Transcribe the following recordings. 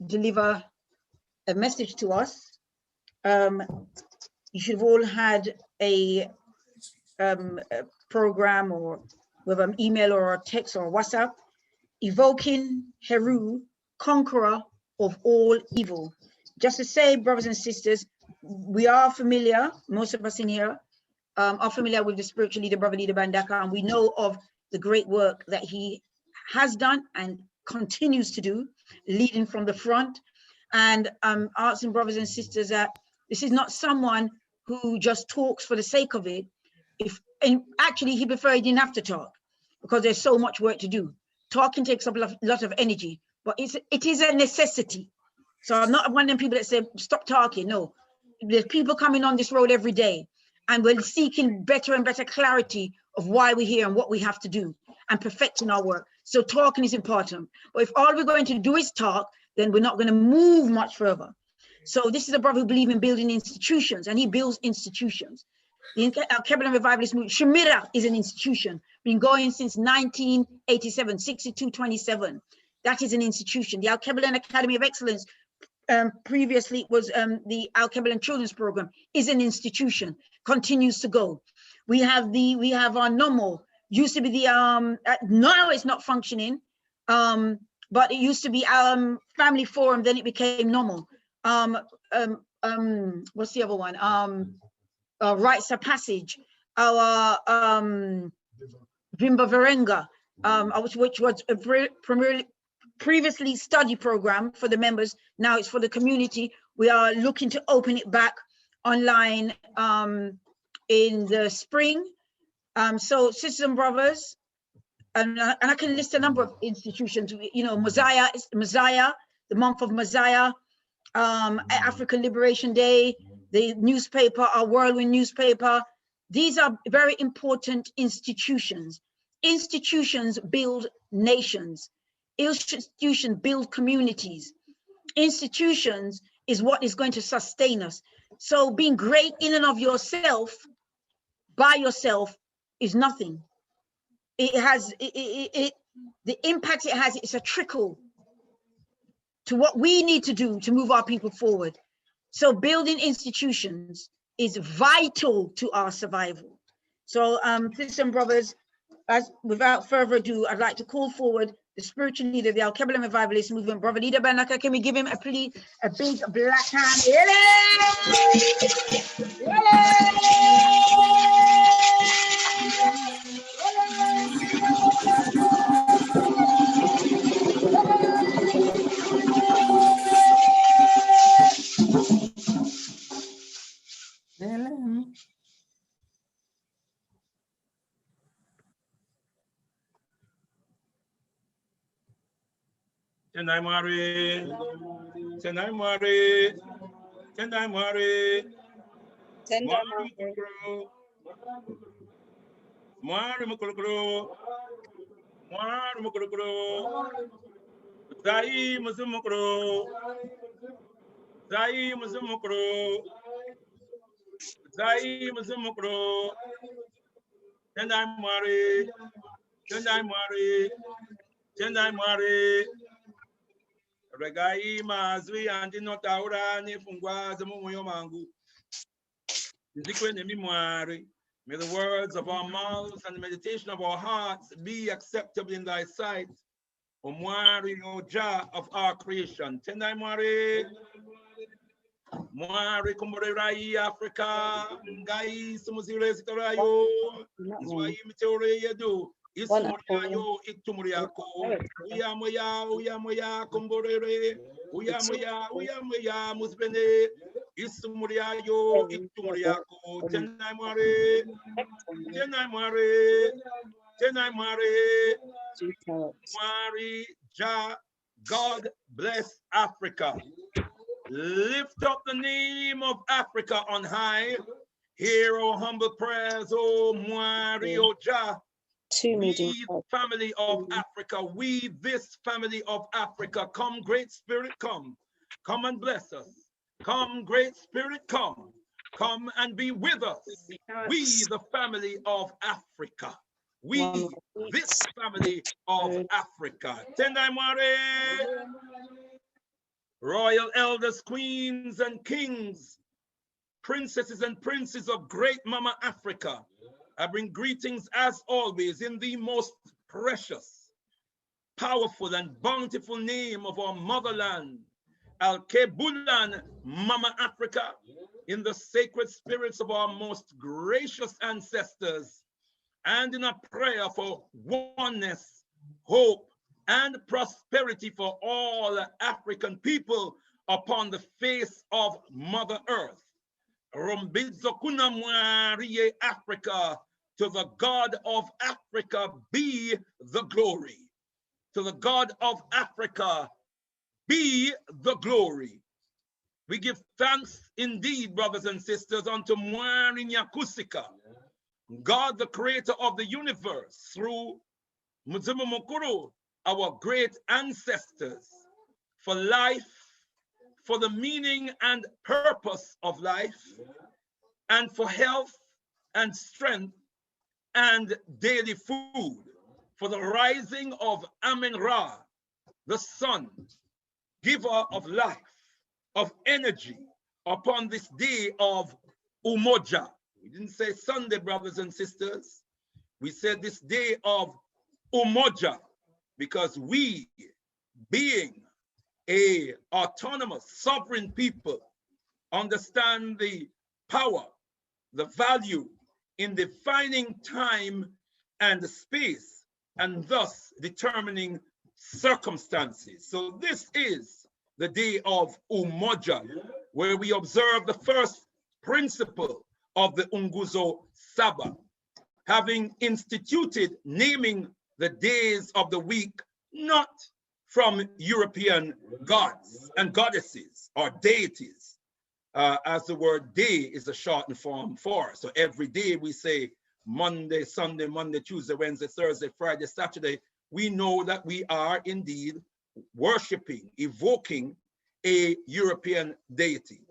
deliver a message to us. You should have all had a program, or with an email or a text or a WhatsApp. Evoking Heru, Conqueror of all evil. Just to say, brothers and sisters, we are familiar, most of us in here are familiar with the spiritual leader, Brother Leader Mbandaka, and we know of the great work that he has done and continues to do, leading from the front. And asking brothers and sisters that this is not someone who just talks for the sake of it. And actually, he preferred he didn't have to talk, because there's so much work to do. Talking takes up a lot of energy, but it is a necessity. So I'm not one of them people that say, stop talking. No, there's people coming on this road every day, and we're seeking better and better clarity of why we're here and what we have to do, and perfecting our work. So talking is important. But if all we're going to do is talk, then we're not going to move much further. So this is a brother who believes in building institutions, and he builds institutions. The Alkebu-Lan Revivalist movement, Shumira, is an institution, been going since 1987, 6227. That is an institution. The Alkebu-Lan Academy of Excellence, previously was the Alkebu-Lan Children's Program, is an institution, continues to go. We have our NOMO, used to be the, now it's not functioning, but it used to be Family Forum, then it became NOMO. What's the other one? Rites of Passage, our Vimba Varenga, which was a previously study program for the members. Now it's for the community. We are looking to open it back online in the spring. So sisters and brothers, and I can list a number of institutions, you know, Messiah, the month of Messiah, African Liberation Day, the newspaper, our Whirlwind newspaper. These are very important institutions. Institutions build nations. Institutions build communities. Institutions is what is going to sustain us. So being great in and of yourself, by yourself, is nothing. It has, the impact it has, it's a trickle to what we need to do to move our people forward. So building institutions is vital to our survival. So sisters and brothers, without further ado, I'd like to call forward the spiritual leader of the Alkebu-Lan Revivalist movement, Brother Leader Mbandaka. Can we give him a big black hand? Tendai Mari, Tendai Mari, Tendai Mari, Tendai Mari Mukulukuru, Mari Mukulukuru, Zai Musumukuru, Zai Musumukuru, Zai Musumukuru, Tendai Mari, Tendai Mari, Tendai Mari. Regai mazwi andi notaura ni fungwa zamuyo mangu. May the words of our mouths and the meditation of our hearts be acceptable in thy sight. O Mwari, O Jah of our creation. Tendai Mwari. Mwari kumburerai Afrika. Ngai sumuzire sitarayo. Iswai miteore yedu. Ismuriayo itumuriako. Uyamoya kumburere. Uyamoya musbene. Ismuriayo itumuriako. Tendai Mwari. Tendai Mwari. Tendai Mwari. Mwari Jah, God bless Africa. Lift up the name of Africa on high. Hear our humble prayers, O Mwari, O Jah. We, family of Africa, we, this family of Africa, come, Great Spirit, come. Come and bless us. Come, Great Spirit, come. Come and be with us. We, the family of Africa. We, this family of Africa. Tendai Mwari. royal elders, queens and kings, princesses and princes of great Mama Africa. I bring greetings as always in the most precious, powerful and bountiful name of our motherland, Alkebu-Lan, Mama Africa, in the sacred spirits of our most gracious ancestors, and in a prayer for oneness, hope, and prosperity for all African people upon the face of Mother Earth. Rumbizokuna Mwariye Africa, to the God of Africa be the glory. To the God of Africa be the glory. We give thanks indeed, brothers and sisters, unto Mwari Nyakusika, God, the creator of the universe, through Muzimu Mukuru, our great ancestors, for life, for the meaning and purpose of life, and for health and strength and daily food, for the rising of Amen-Ra, the sun, giver of life, of energy, upon this day of Umoja. We didn't say Sunday, brothers and sisters. We said this day of Umoja, because we, being a autonomous, sovereign people, understand the power, the value in defining time and space, and thus determining circumstances. So this is the day of Umoja, where we observe the first principle of the Unguzo Saba, having instituted naming the days of the week not from European gods and goddesses or deities, as the word day is a shortened form for. So every day we say Monday, Sunday, Monday, Tuesday, Wednesday, Thursday, Friday, Saturday. We know that we are indeed worshiping, evoking a European deity.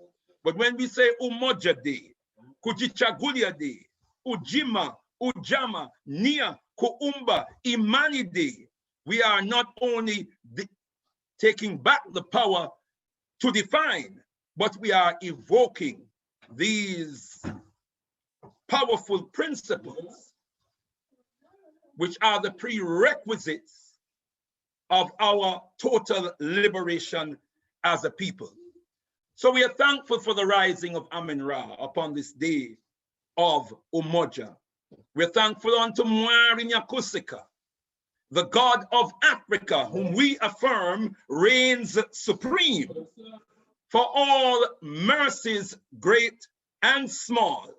But when we say Umoja Day, Kujichagulia Day, Ujima, Ujama, Nia, Kuumba, Imani Day, we are not only taking back the power to define, but we are evoking these powerful principles, which are the prerequisites of our total liberation as a people. So we are thankful for the rising of Amen-Ra upon this day of Umoja. We're thankful unto Mwari Nyakusika, the God of Africa, whom we affirm reigns supreme, for all mercies great and small.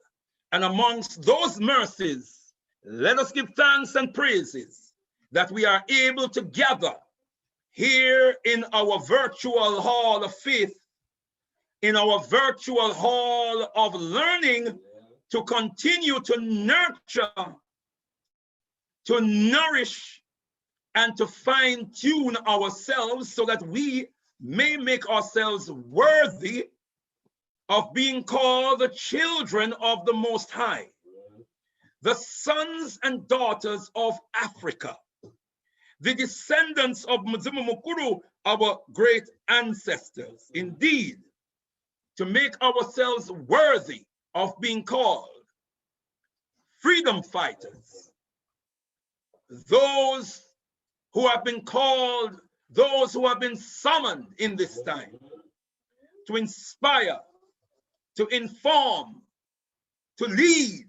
And amongst those mercies, let us give thanks and praises that we are able to gather here in our virtual hall of faith, in our virtual hall of learning, to continue to nurture, to nourish, and to fine-tune ourselves so that we may make ourselves worthy of being called the children of the Most High, the sons and daughters of Africa, the descendants of Muzimu Mukuru, our great ancestors. Indeed, to make ourselves worthy of being called freedom fighters, those who have been called, those who have been summoned in this time to inspire, to inform, to lead,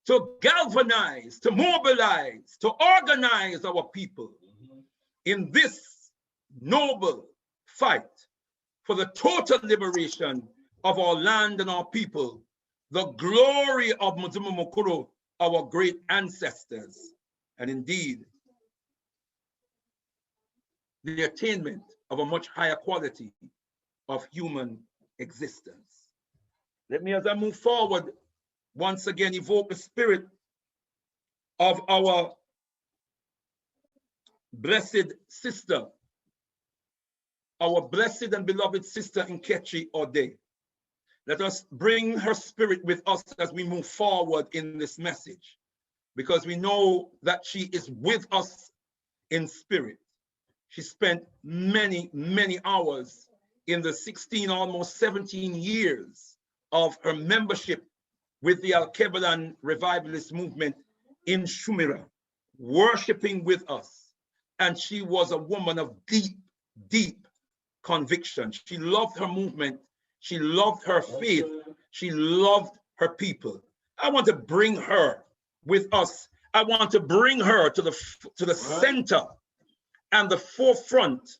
to galvanize, to mobilize, to organize our people in this noble fight for the total liberation of our land and our people, the glory of Muzimu Mukuru, our great ancestors, and indeed, the attainment of a much higher quality of human existence. Let me, as I move forward, once again evoke the spirit of our blessed sister, our blessed and beloved sister Nkechi Ode. Let us bring her spirit with us as we move forward in this message, because we know that she is with us in spirit. She spent many, many hours in the 16, almost 17 years of her membership with the Alkebu-Lan Revivalist movement in Shumira, worshiping with us. And she was a woman of deep, deep conviction. She loved her movement. She loved her faith. She loved her people. I want to bring her with us. I want to bring her to the center and the forefront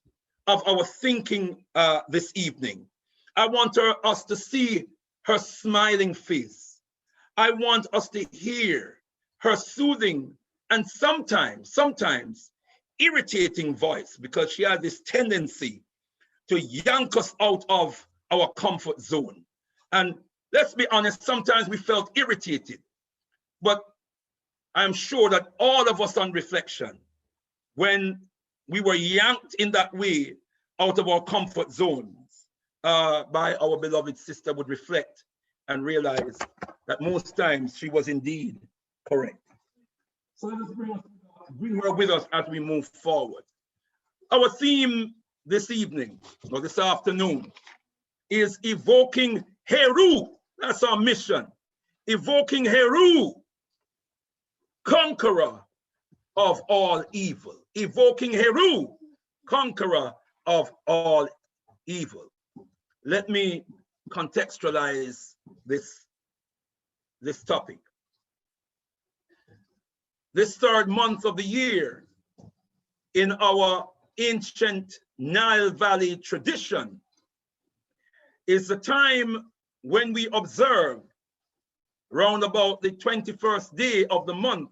of our thinking this evening. I want us to see her smiling face. I want us to hear her soothing and sometimes irritating voice, because she has this tendency to yank us out of our comfort zone. And let's be honest, sometimes we felt irritated, but I'm sure that all of us on reflection, when we were yanked in that way out of our comfort zones by our beloved sister, would reflect and realize that most times she was indeed correct. So let us bring her with us as we move forward. Our theme this evening, or this afternoon, is evoking Heru. That's our mission. Evoking Heru, conqueror of all evil. Evoking Heru, conqueror of all evil. Let me contextualize this topic. This third month of the year in our ancient Nile Valley tradition is the time when we observe, round about the 21st day of the month,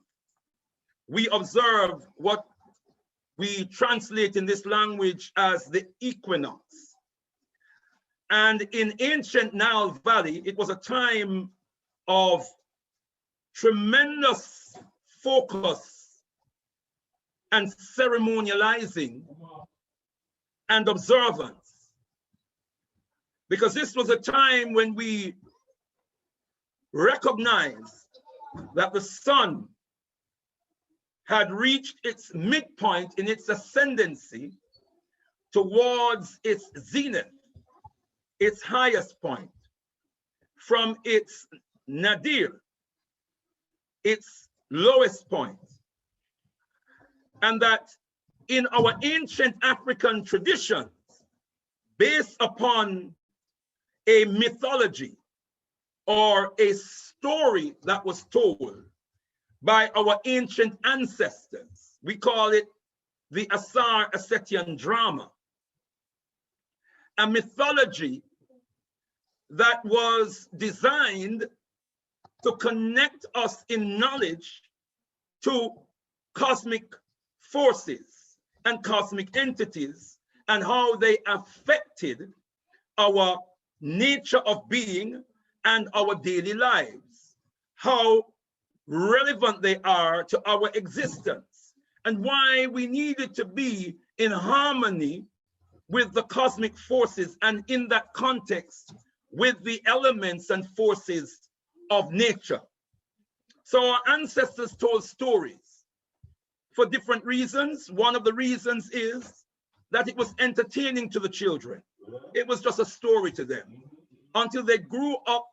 we observe what we translate in this language as the equinox. And in ancient Nile Valley, it was a time of tremendous focus and ceremonializing and observance, because this was a time when we recognized that the sun had reached its midpoint in its ascendancy towards its zenith, its highest point, from its nadir, its lowest point. And that in our ancient African traditions, based upon a mythology or a story that was told by our ancient ancestors, we call it the Ausar-Ausetian Drama, a mythology that was designed to connect us in knowledge to cosmic forces and cosmic entities and how they affected our nature of being and our daily lives, how relevant they are to our existence, and why we needed to be in harmony with the cosmic forces, and in that context, with the elements and forces of nature. So our ancestors told stories for different reasons. One of the reasons is that it was entertaining to the children. It was just a story to them until they grew up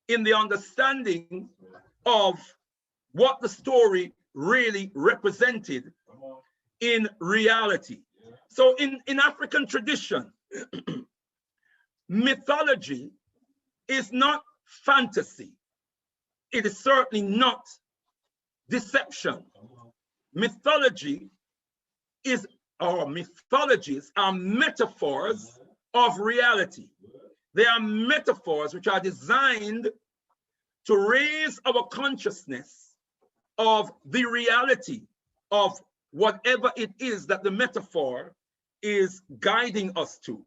in the understanding of what the story really represented in reality. So in African tradition, mythology is not fantasy. It is certainly not deception. Mythology is, or mythologies are metaphors of reality. They are metaphors which are designed to raise our consciousness of the reality of whatever it is that the metaphor is guiding us to.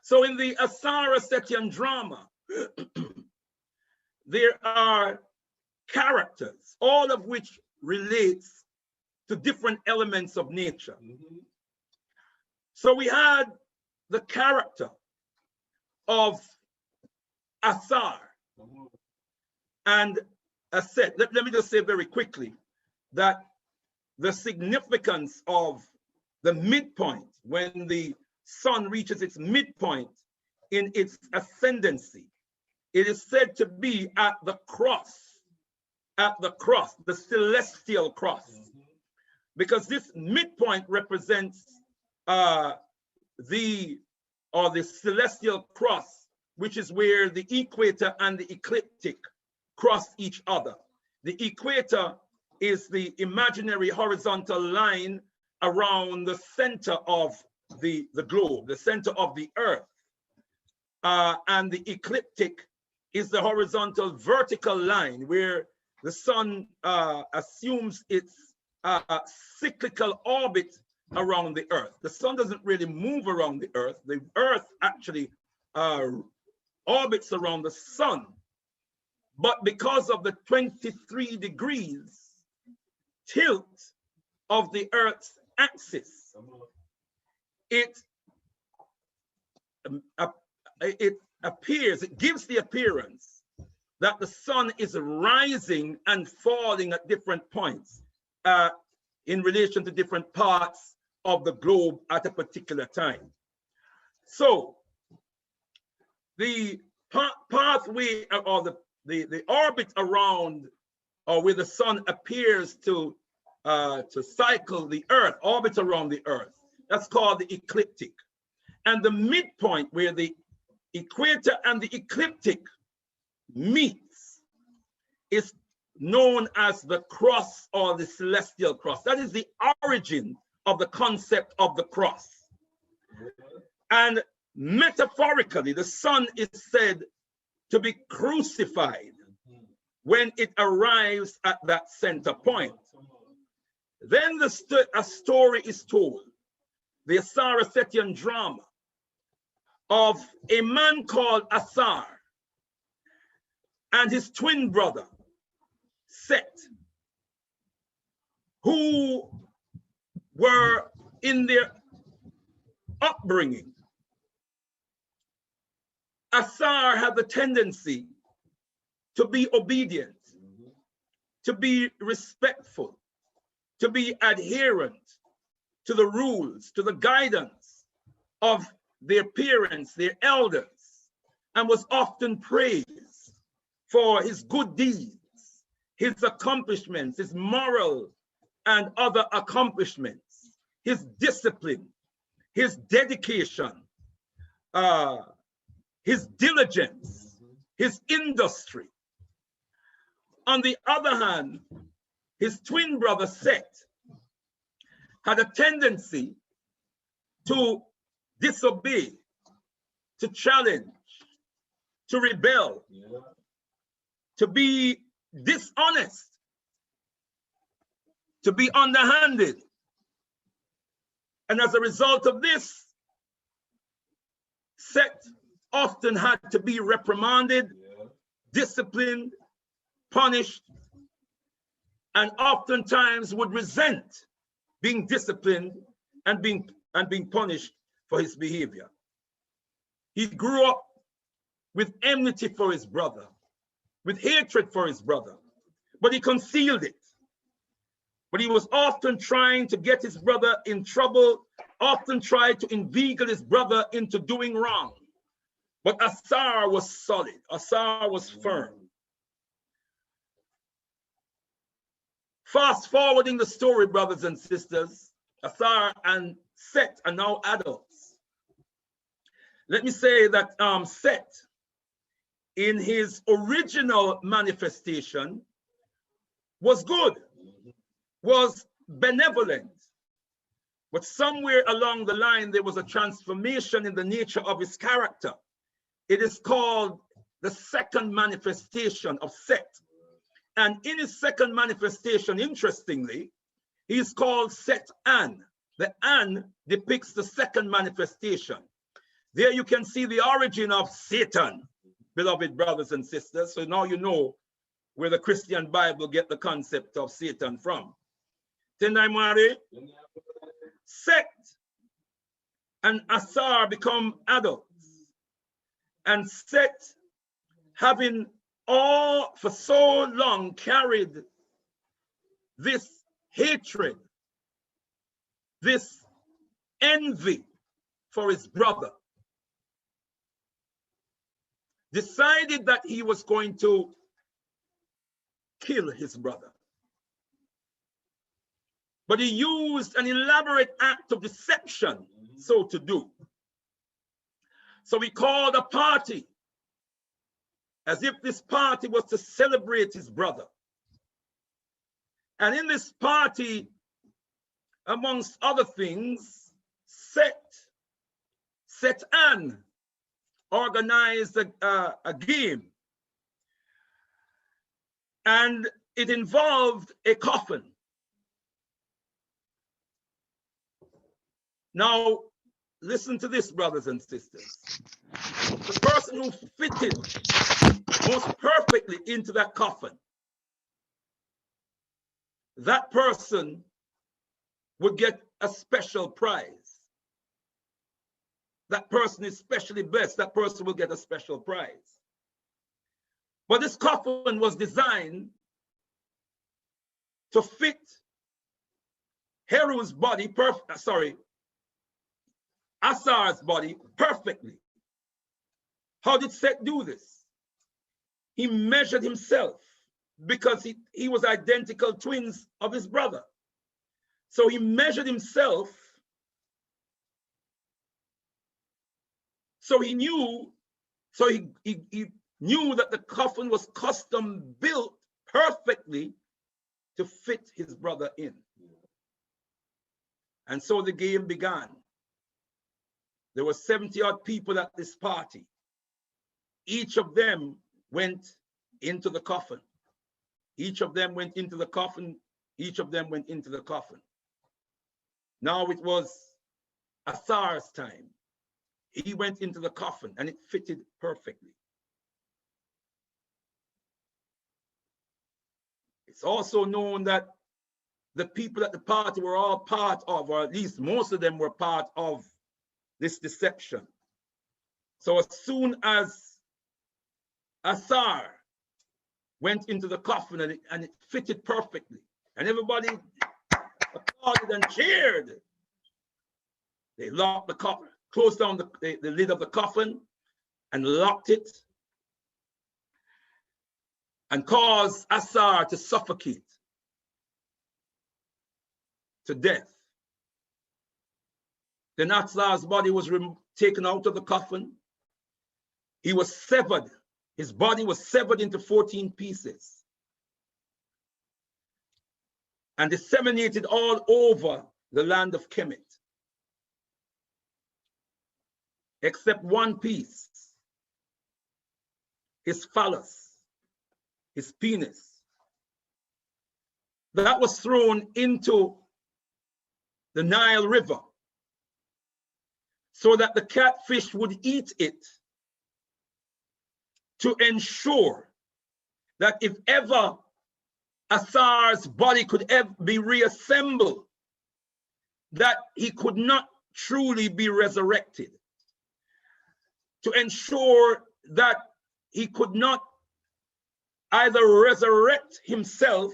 So in the Ausar-Ausetian drama, there are characters, all of which relates to different elements of nature. So we had the character of Ausar and Aset. Let me just say very quickly that the significance of the midpoint when the sun reaches its midpoint in its ascendancy. It is said to be at the cross, the celestial cross, because this midpoint represents the celestial cross, which is where the equator and the ecliptic cross each other. The equator is the imaginary horizontal line around the center of the globe, the center of the earth. And the ecliptic is the horizontal vertical line where the sun assumes its cyclical orbit around the earth. The sun doesn't really move around the earth. The earth actually orbits around the sun. But because of the 23 degrees tilt of the earth's axis, it gives the appearance that the sun is rising and falling at different points in relation to different parts of the globe at a particular time. So the pathway or the orbit around, or where the sun appears to cycle the earth, orbit around the earth, that's called the ecliptic. And the midpoint where the equator and the ecliptic meets is known as the cross or the celestial cross. That is the origin of the concept of the cross. And metaphorically, the sun is said to be crucified when it arrives at that center point. Then a story is told, the Ausar-Ausetian Drama, of a man called Ausar and his twin brother, Set, who were in their upbringing. Ausar had the tendency to be obedient, to be respectful, to be adherent to the rules, to the guidance of their parents, their elders, and was often praised for his good deeds, his accomplishments, his moral and other accomplishments, his discipline, his dedication, his diligence, his industry. On the other hand, his twin brother Set had a tendency to disobey, to challenge, to rebel, to be dishonest, to be underhanded. And as a result of this, Set often had to be reprimanded, disciplined, punished, and oftentimes would resent being disciplined and being punished for his behavior. He grew up with enmity for his brother, with hatred for his brother, but he concealed it. But he was often trying to get his brother in trouble, often tried to inveigle his brother into doing wrong. But Ausar was solid, Ausar was firm. Fast forwarding the story, brothers and sisters, Ausar and Set are now adults. Let me say that Set, in his original manifestation, was good, was benevolent. But somewhere along the line, there was a transformation in the nature of his character. It is called the second manifestation of Set. And in his second manifestation, interestingly, he is called Set-An. The An depicts the second manifestation. There you can see the origin of Satan, beloved brothers and sisters. So now you know where the Christian Bible get the concept of Satan from. Set and Ausar become adults. And Set, having all for so long carried this hatred, this envy, for his brother, decided that he was going to kill his brother. But he used an elaborate act of deception so to do. So he called a party, as if this party was to celebrate his brother. And in this party, amongst other things, Set An organized a game, and it involved a coffin. Now, listen to this, brothers and sisters. The person who fitted most perfectly into that coffin, that person would get a special prize. That person is specially blessed. That person will get a special prize. But this coffin was designed to fit Heru's body, Ausar's body perfectly. How did Set do this? He measured himself, because he was identical twins of his brother. So he measured himself. So he knew that the coffin was custom built perfectly to fit his brother in. And so the game began. There were 70-odd people at this party. Each of them went into the coffin. Each of them went into the coffin. Each of them went into the coffin. Now it was Ausar's time. He went into the coffin and it fitted perfectly. It's also known that the people at the party were all part of, or at least most of them were part of, this deception. So as soon as Ausar went into the coffin and it fitted perfectly, and everybody applauded and cheered, they locked the coffin, closed down the lid of the coffin and locked it, and caused Ausar to suffocate to death. Then Ausar's body was taken out of the coffin. He was severed. His body was severed into 14 pieces and disseminated all over the land of Kemet, except one piece, his phallus, his penis. That was thrown into the Nile River so that the catfish would eat it, to ensure that if ever Ausar's body could ever be reassembled, that he could not truly be resurrected, to ensure that he could not either resurrect himself,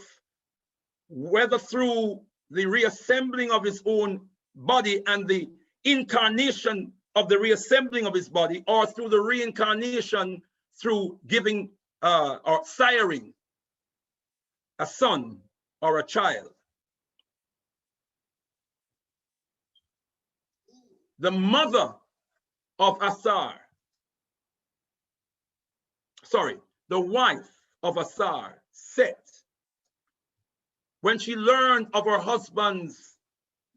whether through the reassembling of his own body and the incarnation of the reassembling of his body, or through the reincarnation through giving or siring a son or a child. The mother of Ausar, the wife of Ausar, Set, when she learned of her husband's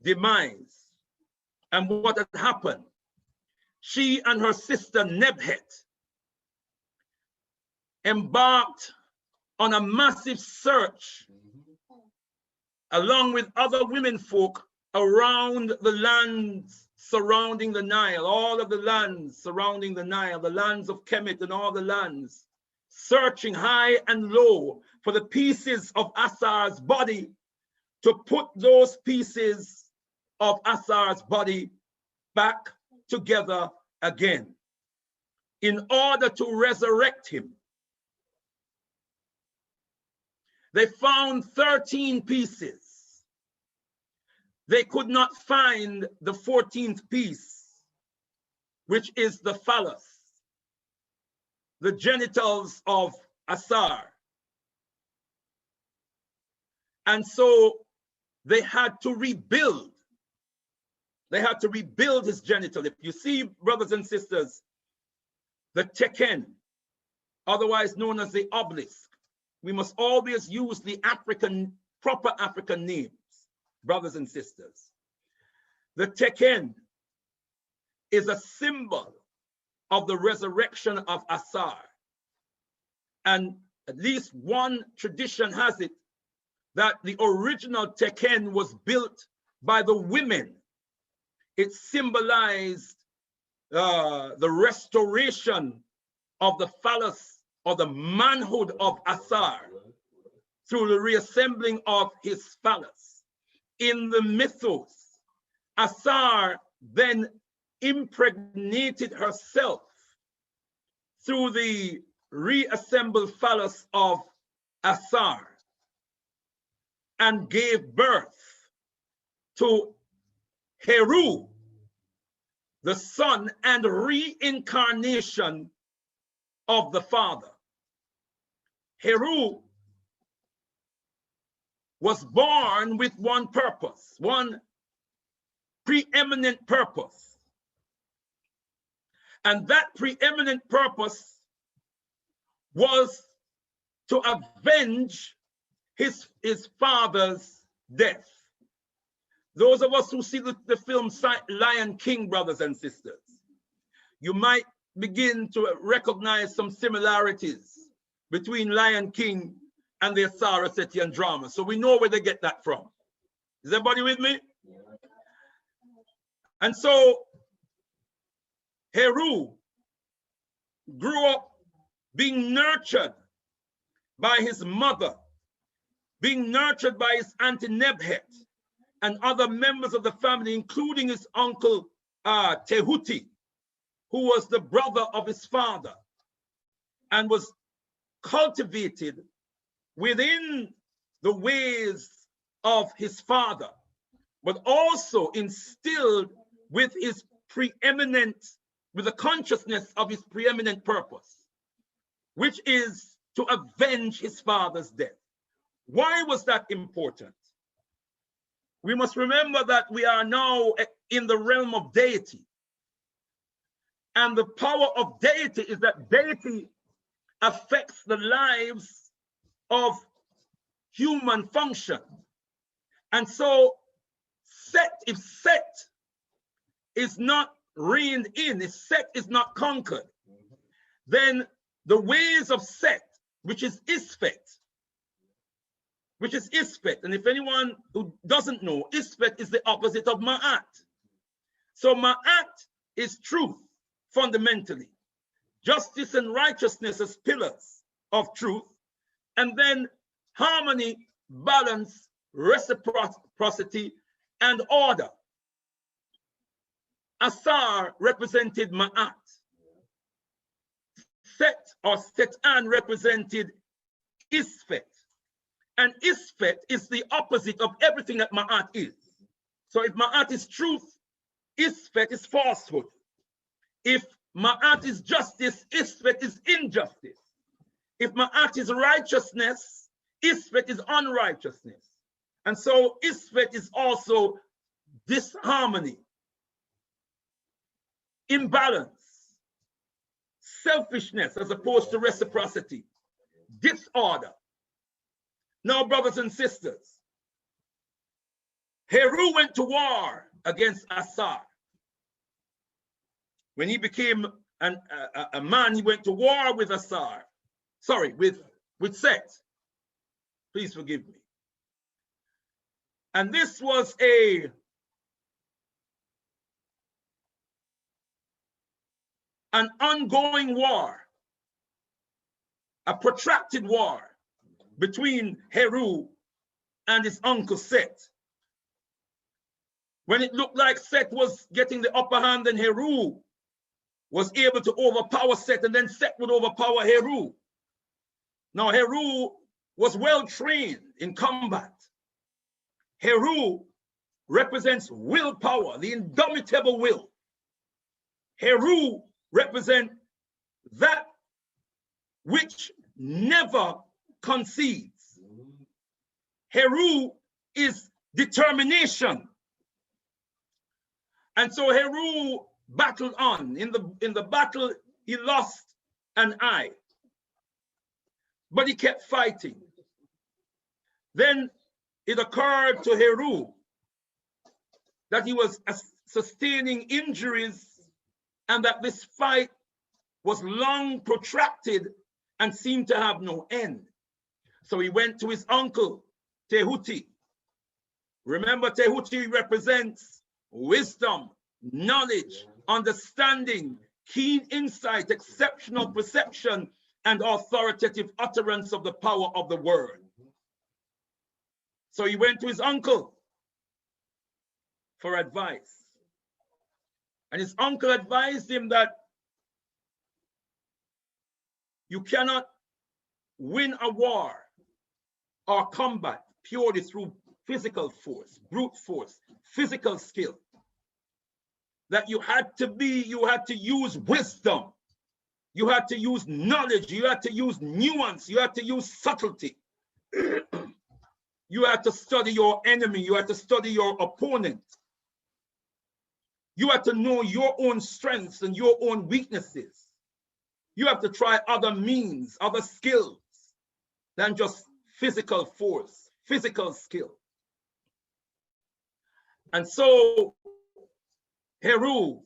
demise and what had happened, she and her sister Nebhet embarked on a massive search along with other women folk around the lands surrounding the Nile, all of the lands surrounding the Nile, the lands of Kemet and all the lands, searching high and low for the pieces of Ausar's body, to put those pieces of Ausar's body back together again in order to resurrect him. They found 13 pieces. They could not find the 14th piece which is the phallus, the genitals of Asar. And so they had to rebuild. They had to rebuild his genital. If you see, brothers and sisters, the teken, otherwise known as the obelisk, we must always use the African, proper African names, brothers and sisters. The teken is a symbol of the resurrection of Asar. And at least one tradition has it that the original teken was built by the women. It symbolized the restoration of the phallus or the manhood of Asar through the reassembling of his phallus. In the mythos, Asar then impregnated herself through the reassembled phallus of Asar and gave birth to Heru, the son and reincarnation of the father. Heru was born with one purpose, one preeminent purpose. And that preeminent purpose was to avenge his father's death. Those of us who see the film Lion King, brothers and sisters, you might begin to recognize some similarities between Lion King and the Ausar-Ausetian drama. So we know where they get that from. Is everybody with me? And so Heru grew up being nurtured by his mother, being nurtured by his auntie Nebhet and other members of the family, including his uncle Tehuti, who was the brother of his father and was cultivated within the ways of his father, but also instilled with his preeminent, with the consciousness of his preeminent purpose, which is to avenge his father's death. Why was that important? We must remember that we are now in the realm of deity. And the power of deity is that deity affects the lives of human function. And so if Set is not reined in, if Set is not conquered, then the ways of Set, which is Isfet, and if anyone who doesn't know, Isfet is the opposite of Ma'at. So Ma'at is truth, fundamentally. Justice and righteousness as pillars of truth, and then harmony, balance, reciprocity, and order. Asar represented Ma'at. Set or Setan represented Isfet. And Isfet is the opposite of everything that Ma'at is. So if Ma'at is truth, Isfet is falsehood. If Ma'at is justice, Isfet is injustice. If Ma'at is righteousness, Isfet is unrighteousness. And so Isfet is also disharmony, imbalance, selfishness as opposed to reciprocity, disorder. Now, brothers and sisters, Heru went to war against Asar. When he became a man, he went to war with Asar. Sorry, with Set. Please forgive me. And this was an ongoing war, a protracted war between Heru and his uncle Set. When it looked like Set was getting the upper hand, and Heru was able to overpower Set, and then Set would overpower Heru. Now Heru was well trained in combat. Heru represents willpower, the indomitable will. Heru represent that which never concedes. Heru is determination. And so Heru battled on. In the battle, he lost an eye, but he kept fighting. Then it occurred to Heru that he was sustaining injuries and that this fight was long protracted and seemed to have no end. So he went to his uncle, Tehuti. Remember, Tehuti represents wisdom, knowledge, understanding, keen insight, exceptional perception, and authoritative utterance of the power of the word. So he went to his uncle for advice. And his uncle advised him that you cannot win a war or combat purely through physical force, brute force, physical skill. That you had to use wisdom. You had to use knowledge. You had to use nuance. You had to use subtlety. You had to study your enemy. You had to study your opponent. You had to know your own strengths and your own weaknesses. You have to try other means, other skills than just physical force, physical skill. And so Heru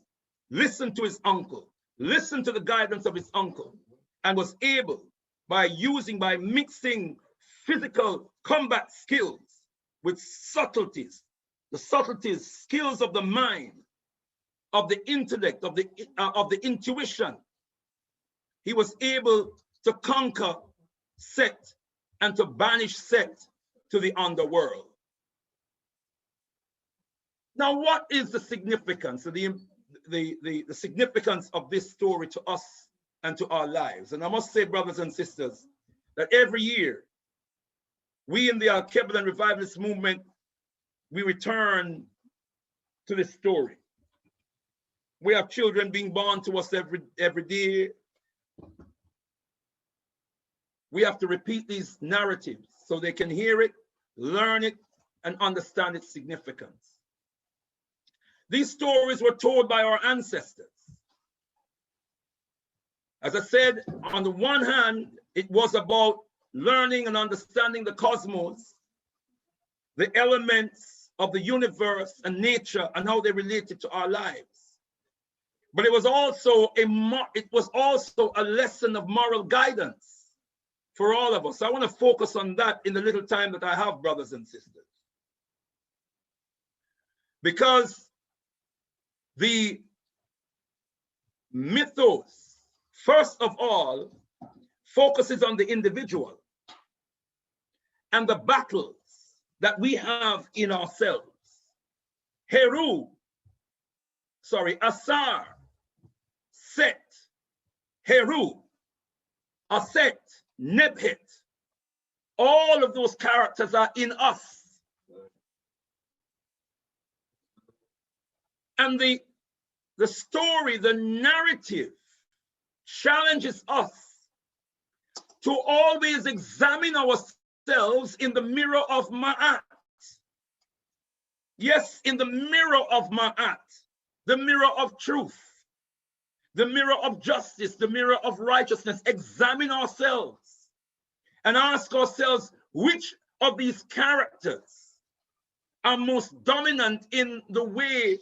listened to his uncle, listened to the guidance of his uncle, and was able, by mixing physical combat skills with subtleties, skills of the mind, of the intellect, of the intuition, he was able to conquer Set and to banish Set to the underworld. Now, what is the significance, the significance of this story to us and to our lives? And I must say, brothers and sisters, that every year, we in the Alkebu-Lan Revivalist movement, we return to this story. We have children being born to us every day. We have to repeat these narratives so they can hear it, learn it, and understand its significance. These stories were told by our ancestors. As I said, on the one hand, it was about learning and understanding the cosmos, the elements of the universe and nature and how they related to our lives. But it was also a lesson of moral guidance for all of us. I want to focus on that in the little time that I have, brothers and sisters. Because the mythos, first of all, focuses on the individual and the battles that we have in ourselves. Asar, Set, Heru, Aset, Nebhet, all of those characters are in us. And the story, the narrative, challenges us to always examine ourselves in the mirror of Ma'at. Yes, in the mirror of Ma'at, the mirror of truth, the mirror of justice, the mirror of righteousness. Examine ourselves and ask ourselves which of these characters are most dominant in the way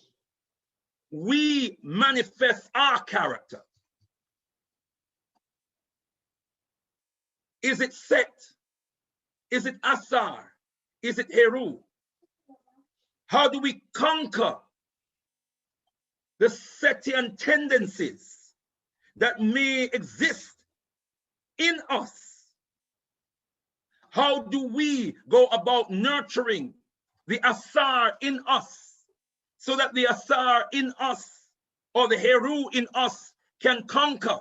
we manifest our character. Is it Set? Is it Asar? Is it Heru? How do we conquer the Setian tendencies that may exist in us? How do we go about nurturing the Asar in us so that the Asar in us or the Heru in us can conquer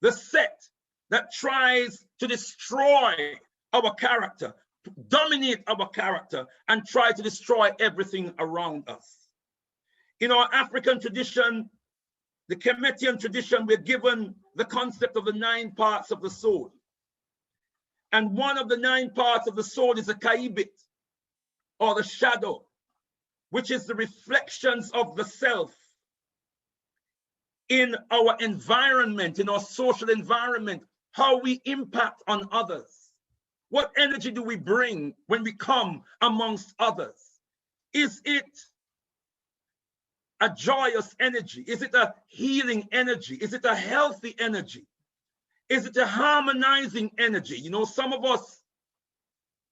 the Set that tries to destroy our character, to dominate our character, and try to destroy everything around us? In our African tradition, the Kemetian tradition, we're given the concept of the 9 parts of the soul. And one of the 9 parts of the soul is a kaibit, or the shadow, which is the reflections of the self in our environment, in our social environment, how we impact on others. What energy do we bring when we come amongst others? Is it a joyous energy? Is it a healing energy? Is it a healthy energy? Is it a harmonizing energy? You know, some of us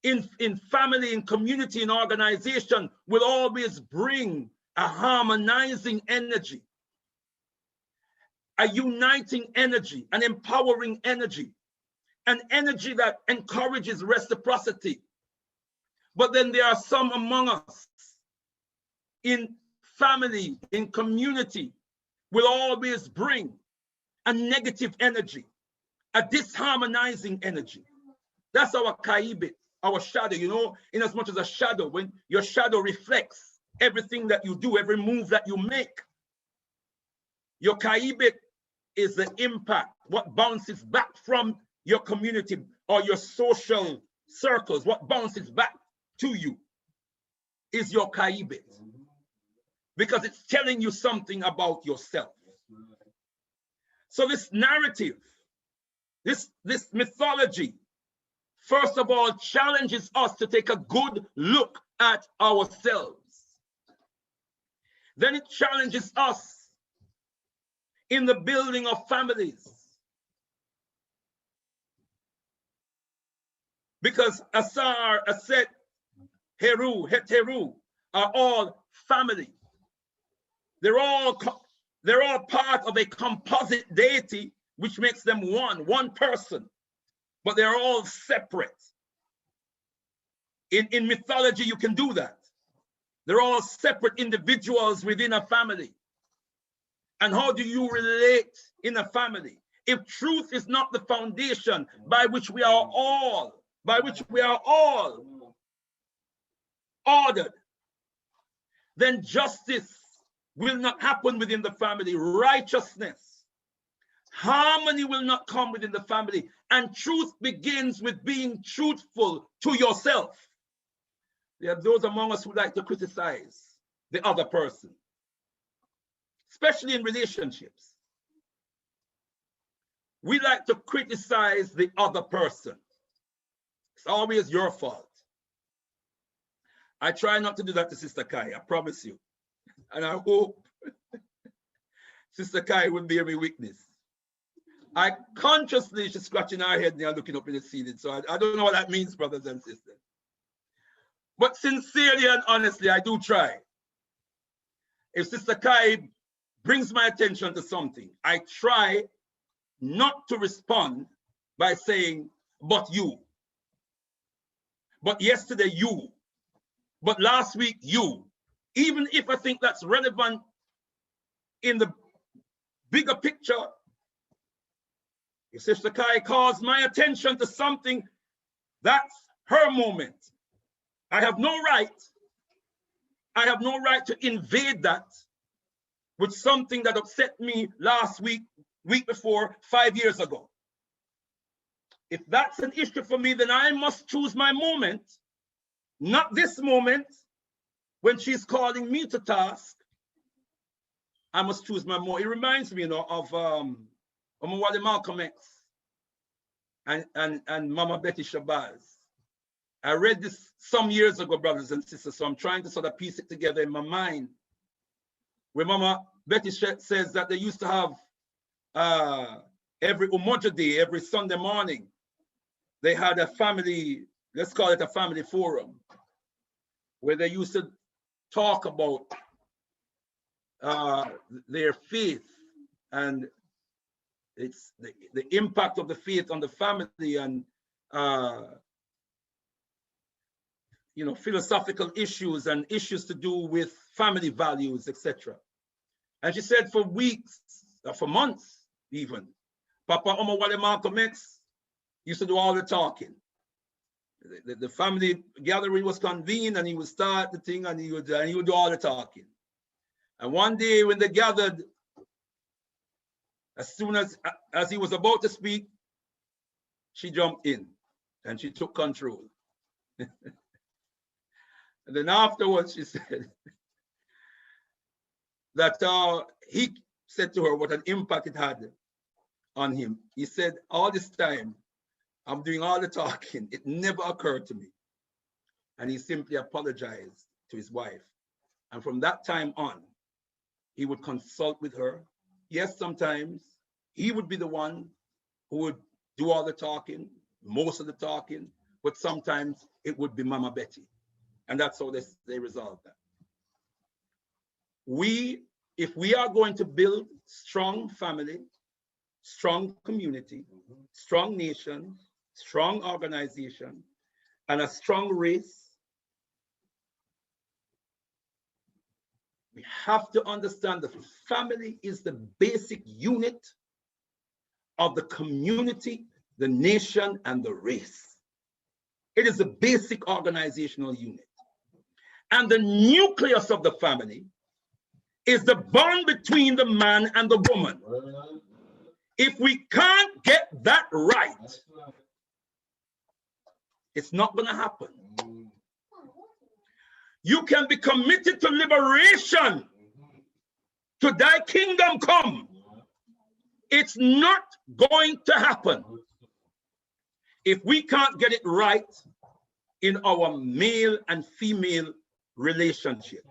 in family, in community, in organization will always bring a harmonizing energy, a uniting energy, an empowering energy, an energy that encourages reciprocity. But then there are some among us in family, in community, will always bring a negative energy, a disharmonizing energy. That's our kaibit, our shadow, you know, in as much as a shadow, when your shadow reflects everything that you do, every move that you make. Your kaibit is the impact, what bounces back from your community or your social circles, what bounces back to you is your kaibit, because it's telling you something about yourself. So this narrative, this mythology, first of all, challenges us to take a good look at ourselves. Then it challenges us in the building of families. Because Ausar-Ausetian, Heru, Heru are all family. They're all part of a composite deity, which makes them one person, but they're all separate. In mythology, you can do that. They're all separate individuals within a family. And how do you relate in a family? If truth is not the foundation by which we are all ordered, then justice will not happen within the family. Righteousness, harmony will not come within the family. And truth begins with being truthful to yourself. There are those among us who like to criticize the other person, especially in relationships. We like to criticize the other person. It's always your fault. I try not to do that to Sister Kai, I promise you. And I hope Sister Kai will bear me witness. I consciously, she's scratching her head now, looking up in the ceiling. So I don't know what that means, brothers and sisters. But sincerely and honestly, I do try. If Sister Kai brings my attention to something, I try not to respond by saying, but you. But yesterday, you. But last week, you. Even if I think that's relevant in the bigger picture, if Sister Kai calls my attention to something, that's her moment. I have no right to invade that with something that upset me last week, week before, 5 years ago. If that's an issue for me, then I must choose my moment, not this moment when she's calling me to task. I must choose my moment. It reminds me, you know, of Malcolm X and Mama Betty Shabazz. I read this some years ago, brothers and sisters, so I'm trying to sort of piece it together in my mind, where Mama Betty says that they used to have every Umoja Day, every Sunday morning, they had a family, let's call it a family forum, where they used to talk about their faith and it's the impact of the faith on the family and you know, philosophical issues and issues to do with family values, etc. And she said for weeks, for months even, Papa Omawale Malcolm X used to do all the talking. The family gathering was convened and he would start the thing and he would do all the talking. And one day when they gathered, As soon as he was about to speak, she jumped in and she took control. And then afterwards, she said that he said to her what an impact it had on him. He said, all this time, I'm doing all the talking. It never occurred to me. And he simply apologized to his wife. And from that time on, he would consult with her. Yes, sometimes he would be the one who would do all the talking, most of the talking, but sometimes it would be Mama Betty. And that's how they resolved that. If we are going to build strong family, strong community, strong nation, strong organization, and a strong race, we have to understand that family is the basic unit of the community, the nation, and the race. It is the basic organizational unit. And the nucleus of the family is the bond between the man and the woman. If we can't get that right, it's not going to happen. You can be committed to liberation, to thy kingdom come. It's not going to happen if we can't get it right in our male and female relationships.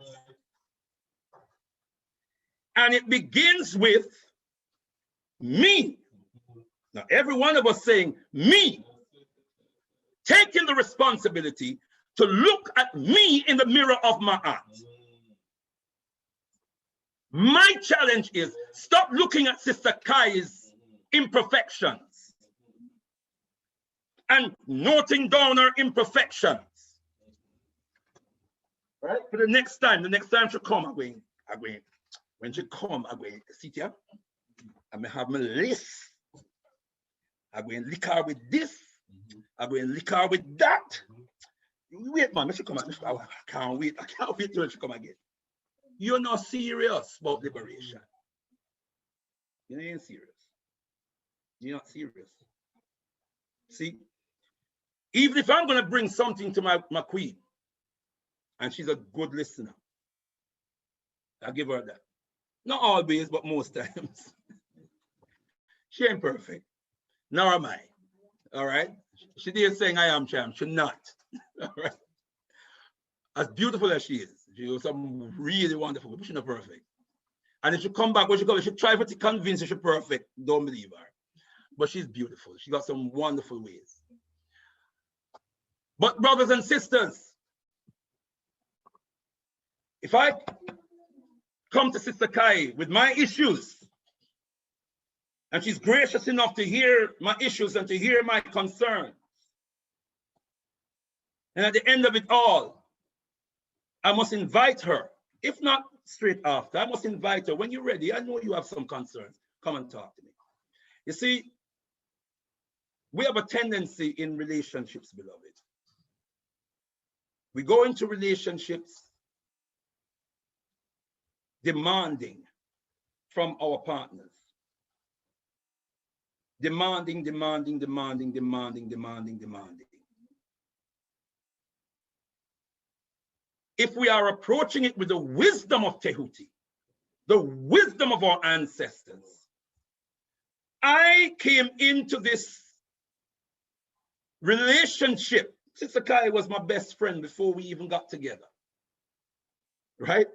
And it begins with me. Now, every one of us saying, me, taking the responsibility to look at me in the mirror of my heart. My challenge is stop looking at Sister Kai's imperfections and noting down her imperfections. Right? For the next time she come, I'm going, when she come, I'm going to sit here, I'm going to have my list. I'm going to lick her with this, I'm going to lick her with that. Wait, man, she come again. I can't wait till she come again. You're not serious about liberation. You ain't serious. You're not serious. See, even if I'm going to bring something to my queen, and she's a good listener, I give her that. Not always, but most times. She ain't perfect. Nor am I. All right? She did saying I am champ. She's not. All right? As beautiful as she is, she was some really wonderful, but she's not perfect. And if she come back, when she goes, she try to convince her she's perfect. Don't believe her. But she's beautiful. She got some wonderful ways. But brothers and sisters, if I come to Sister Kai with my issues, and she's gracious enough to hear my issues and to hear my concerns, and at the end of it all, I must invite her, if not straight after, I must invite her. When you're ready, I know you have some concerns. Come and talk to me. You see, we have a tendency in relationships, beloved. We go into relationships demanding from our partners. Demanding. If we are approaching it with the wisdom of Tehuti, the wisdom of our ancestors, I came into this relationship. Sister Kai was my best friend before we even got together, right?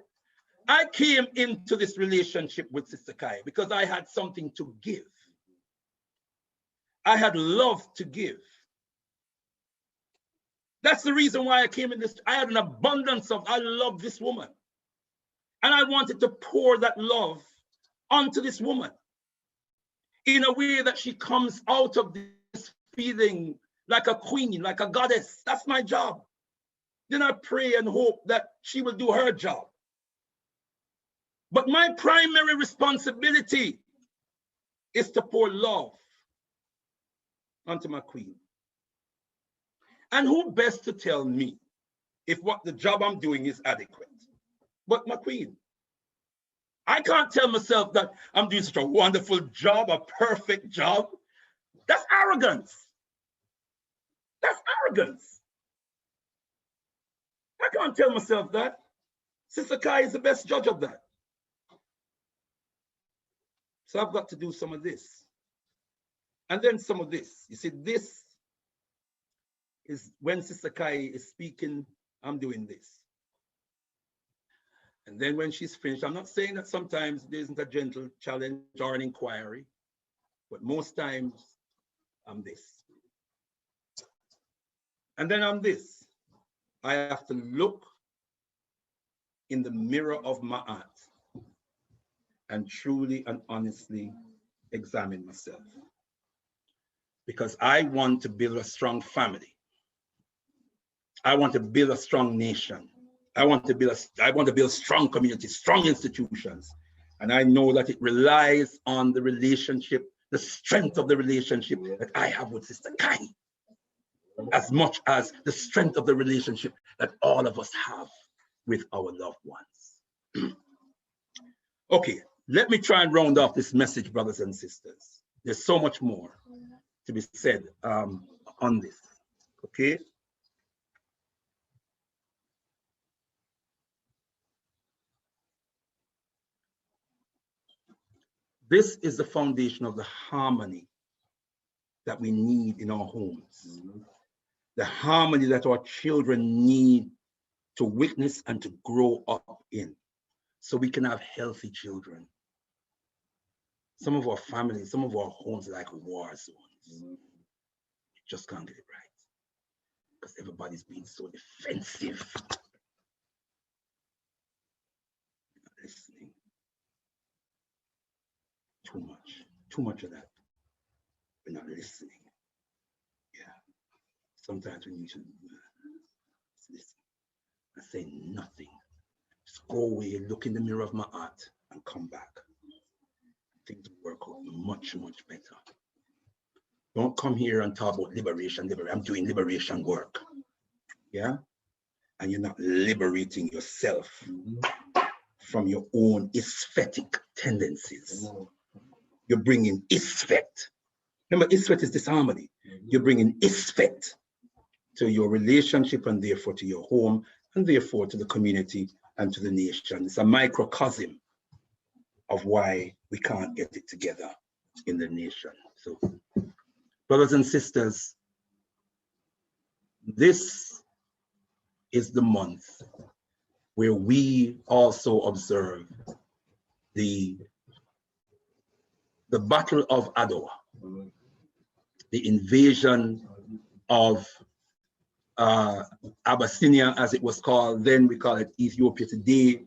I came into this relationship with Sister Kai because I had something to give. I had love to give. That's the reason why I came in this. I had an abundance of, I love this woman. And I wanted to pour that love onto this woman in a way that she comes out of this feeling like a queen, like a goddess. That's my job. Then I pray and hope that she will do her job. But my primary responsibility is to pour love onto my queen. And who best to tell me if what the job I'm doing is adequate but my queen? I can't tell myself that I'm doing such a wonderful job, a perfect job. That's arrogance. That's arrogance. I can't tell myself that. Sister Kai is the best judge of that. So I've got to do some of this. And then some of this. You see, this is when Sister Kai is speaking, I'm doing this. And then when she's finished, I'm not saying that sometimes there isn't a gentle challenge or an inquiry, but most times I'm this. And then I'm this. I have to look in the mirror of my heart and truly and honestly examine myself. Because I want to build a strong family. I want to build a strong nation. I want to build strong communities, strong institutions. And I know that it relies on the relationship, the strength of the relationship that I have with Sister Kai, as much as the strength of the relationship that all of us have with our loved ones. Okay, let me try and round off this message, brothers and sisters. There's so much more to be said on this, okay? This is the foundation of the harmony that we need in our homes. The harmony that our children need to witness and to grow up in, so we can have healthy children. Some of our families, some of our homes are like war zones. You just can't get it right because everybody's being so defensive. Not listening. Too much of that. We're not listening. Yeah. Sometimes we need to listen. I say nothing. Just go away, look in the mirror of my heart, and come back. Things will work out much, much better. Don't come here and talk about liberation. I'm doing liberation work. Yeah? And you're not liberating yourself from your own aesthetic tendencies. You're bringing isfet. Remember, isfet is disharmony. You're bringing isfet to your relationship and therefore to your home and therefore to the community and to the nation. It's a microcosm of why we can't get it together in the nation. So, brothers and sisters, this is the month where we also observe the Battle of Adwa, the invasion of Abyssinia, as it was called then. We call it Ethiopia today.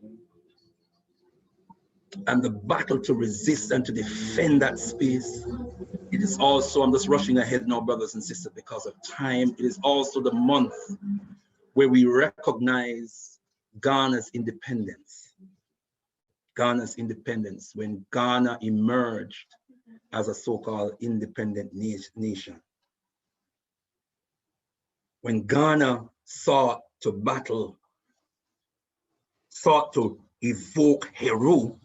And the battle to resist and to defend that space. It is also, I'm just rushing ahead now, brothers and sisters, because of time. It is also the month where we recognize Ghana's independence. Ghana's independence, when Ghana emerged as a so-called independent nation. When Ghana sought to evoke Heru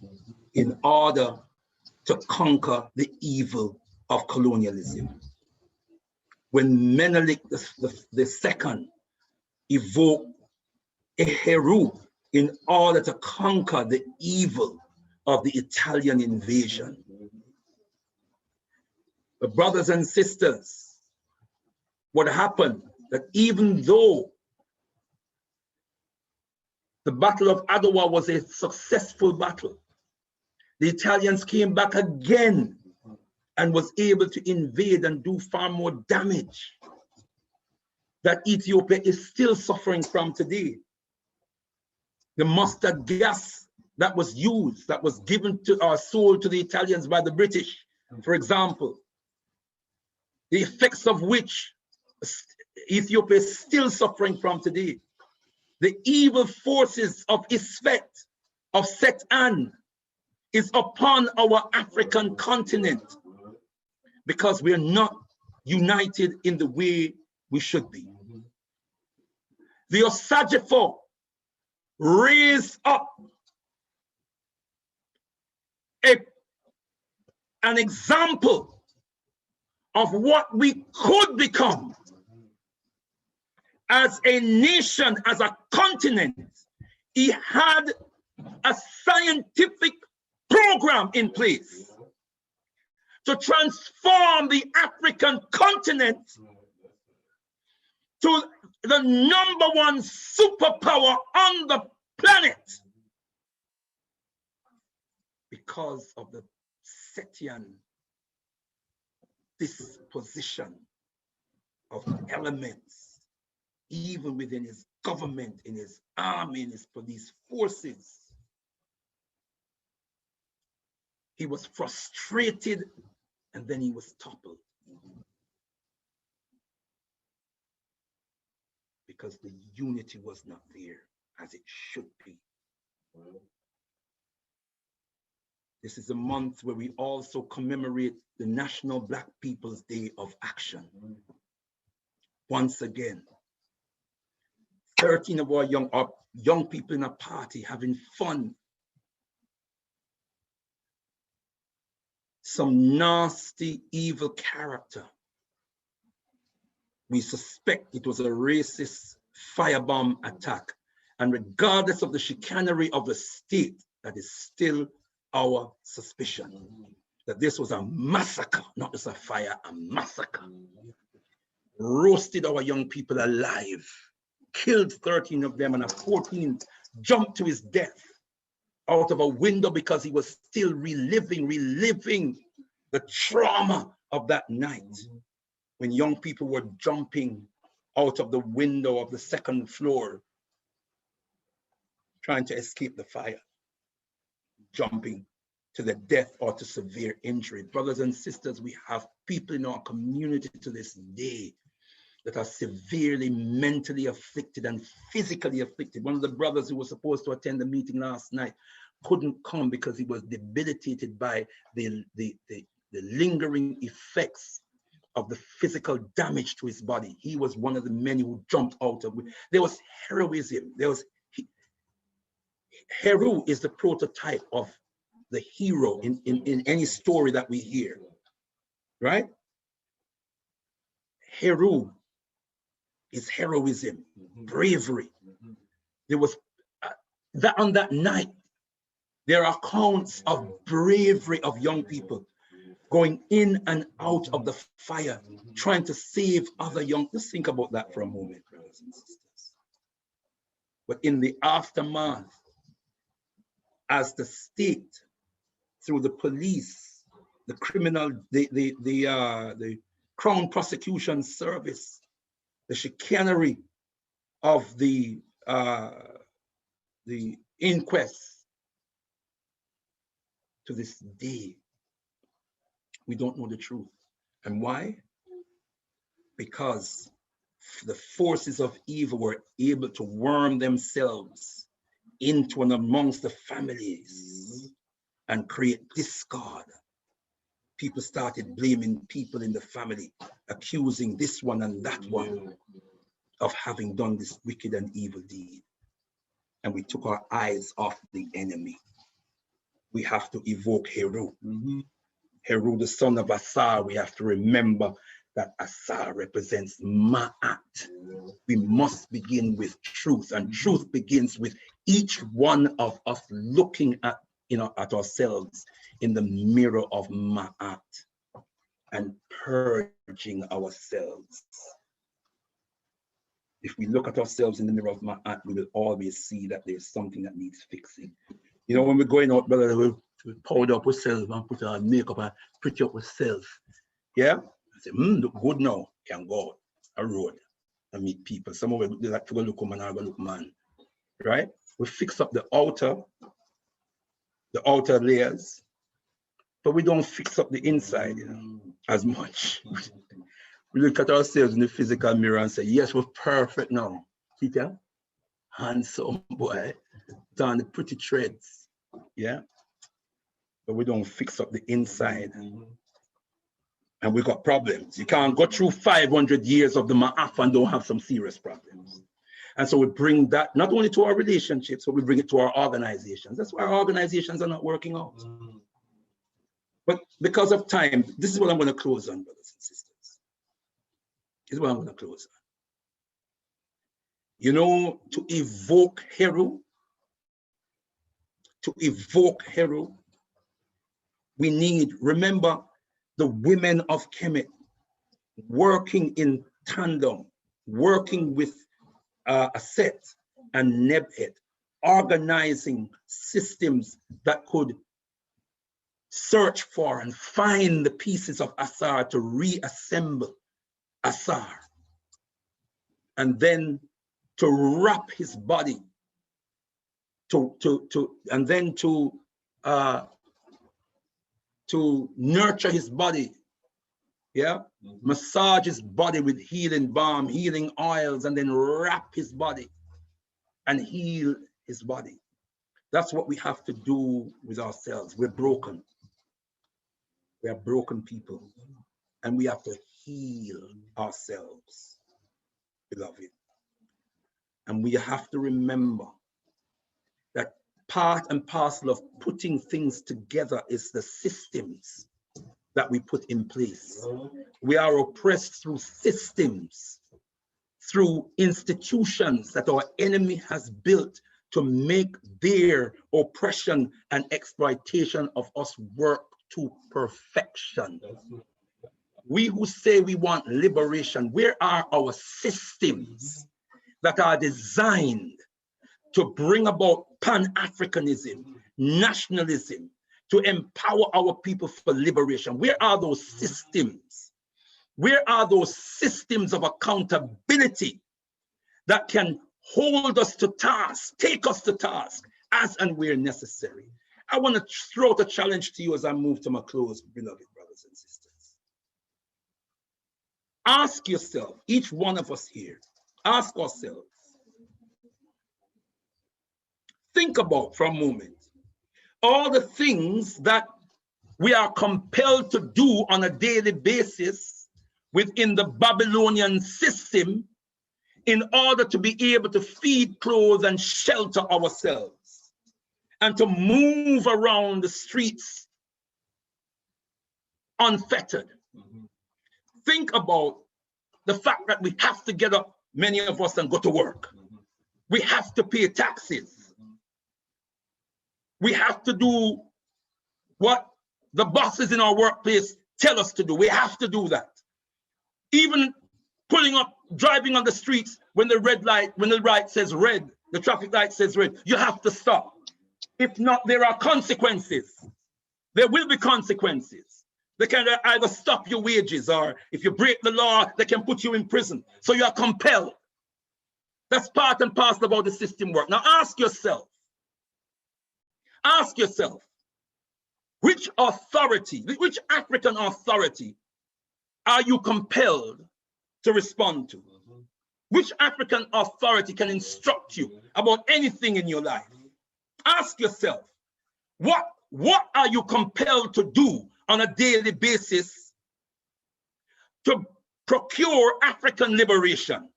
in order to conquer the evil of colonialism. When Menelik II evoked a Heru in order to conquer the evil of the Italian invasion. But brothers and sisters, what happened, that even though the Battle of Adwa was a successful battle, the Italians came back again and was able to invade and do far more damage that Ethiopia is still suffering from today. The mustard gas that was used, that was given to or sold to the Italians by the British, for example, the effects of which Ethiopia is still suffering from today. The evil forces of Isfet, of Set-An, is upon our African continent because we are not united in the way we should be. The Osagefo raised up an example of what we could become as a nation, as a continent. He had a scientific program in place to transform the African continent to the #1 superpower on the planet because of the Setian disposition of elements, even within his government, in his army, in his police forces. He was frustrated and then he was toppled. Because the unity was not there as it should be. This is a month where we also commemorate the National Black People's Day of Action. Once again, 13 of our young people in a party having fun. Some nasty, evil character. We suspect it was a racist firebomb attack. And regardless of the chicanery of the state, that is still our suspicion. That this was a massacre, not just a fire, a massacre. Roasted our young people alive. Killed 13 of them, and a 14th jumped to his death out of a window because he was still reliving the trauma of that night when young people were jumping out of the window of the 2nd floor trying to escape the fire, jumping to the death or to severe injury. Brothers and sisters, we have people in our community to this day that are severely mentally afflicted and physically afflicted. One of the brothers who was supposed to attend the meeting last night couldn't come because he was debilitated by the lingering effects of the physical damage to his body. He was one of the men who jumped out of it. There was heroism. Heru is the prototype of the hero in any story that we hear, right? Heru is heroism, bravery. There was that on that night, there are accounts of bravery of young people going in and out of the fire, trying to save other young. Just think about that for a moment, brothers and sisters. But in the aftermath, as the state, through the police, the criminal, the Crown Prosecution Service, the chicanery of the inquest, to this day, we don't know the truth. And why? Because the forces of evil were able to worm themselves into and amongst the families and create discord. People started blaming people in the family, accusing this one and that one of having done this wicked and evil deed. And we took our eyes off the enemy. We have to evoke Heru. Heru, the son of Ausar. We have to remember that Ausar represents Ma'at. We must begin with truth, and truth begins with each one of us looking at ourselves in the mirror of Ma'at and purging ourselves. If we look at ourselves in the mirror of Ma'at, we will always see that there's something that needs fixing. You know, when we're going out, brother, we powder up ourselves and put our makeup and pretty up ourselves. Yeah? I say, look good now. Can go out a road and meet people. Some of it, they like to go look woman or go look man. Right? We fix up the outer layers, but we don't fix up the inside, you know, as much. We look at ourselves in the physical mirror and say, yes, we're perfect now. See that? Handsome boy, down the pretty threads. Yeah, but we don't fix up the inside, and we got problems. You can't go through 500 years of the Ma'af and don't have some serious problems. And so we bring that not only to our relationships, but we bring it to our organizations. That's why our organizations are not working out. But because of time, this is what I'm going to close on, brothers and sisters. This is what I'm going to close on. You know, to evoke Heru, we need, remember, the women of Kemet working in tandem, working with Aset and Nebhet, organizing systems that could search for and find the pieces of Asar to reassemble Asar, and then to wrap his body, and then to nurture his body, yeah, massage his body with healing balm, healing oils, and then wrap his body and heal his body. That's what we have to do with ourselves. We're broken. We are broken people, and we have to heal ourselves, beloved. And we have to remember that part and parcel of putting things together is the systems that we put in place. We are oppressed through systems, through institutions that our enemy has built to make their oppression and exploitation of us work to perfection. We who say we want liberation, where are our systems that are designed to bring about Pan-Africanism, nationalism, to empower our people for liberation? Where are those systems? Where are those systems of accountability that can hold us to task, take us to task as and where necessary? I want to throw out a challenge to you as I move to my close, beloved brothers and sisters. Ask yourself, each one of us here, ask ourselves, think about for a moment all the things that we are compelled to do on a daily basis within the Babylonian system in order to be able to feed, clothe, and shelter ourselves, and to move around the streets unfettered. Think about the fact that we have to get up, many of us, and go to work. We have to pay taxes. We have to do what the bosses in our workplace tell us to do. We have to do that. Even pulling up, driving on the streets when the light says red, the traffic light says red, you have to stop. If not, there are consequences. There will be consequences. They can either stop your wages, or if you break the law, they can put you in prison. So you are compelled. That's part and parcel about the system work. Now ask yourself, which authority, which African authority are you compelled to respond to? Which African authority can instruct you about anything in your life? Ask yourself, what are you compelled to do on a daily basis to procure African liberation?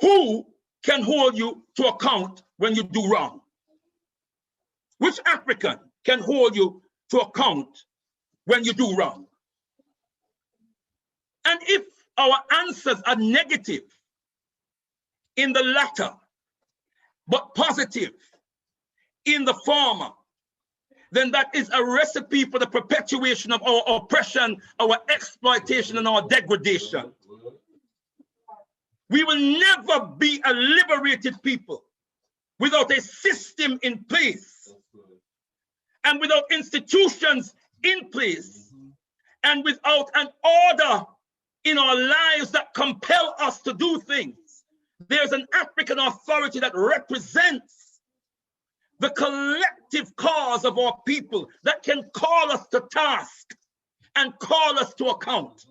Who can hold you to account when you do wrong? Which African can hold you to account when you do wrong? And if our answers are negative in the latter, but positive in the former, then that is a recipe for the perpetuation of our oppression, our exploitation, and our degradation. We will never be a liberated people without a system in place, and without institutions in place, and without an order in our lives that compel us to do things. There's an African authority that represents the collective cause of our people that can call us to task and call us to account.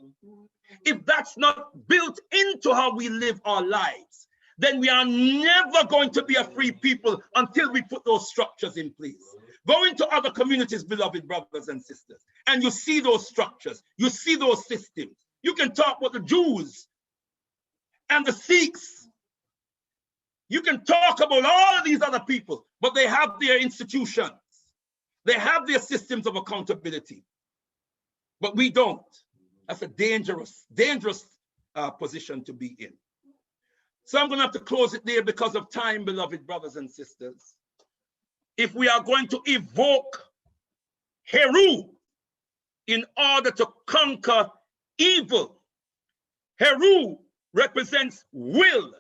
If that's not built into how we live our lives, then we are never going to be a free people until we put those structures in place. Go into other communities, beloved brothers and sisters, and you see those structures, you see those systems. You can talk with the Jews and the Sikhs. You can talk about all of these other people, but they have their institutions. They have their systems of accountability, but we don't. That's a dangerous position to be in. So I'm going to have to close it there because of time, beloved brothers and sisters. If we are going to evoke Heru in order to conquer evil, Heru represents will.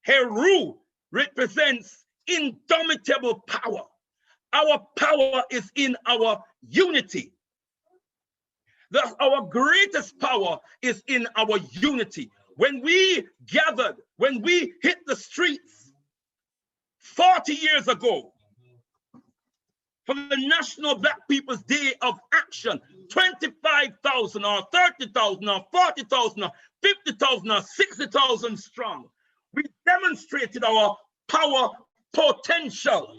Heru represents indomitable power. Our power is in our unity. Our greatest power is in our unity. When we gathered, when we hit the streets 40 years ago for the National Black People's Day of Action, 25,000 or 30,000 or 40,000 or 50,000 or 60,000 strong, we demonstrated our power potential.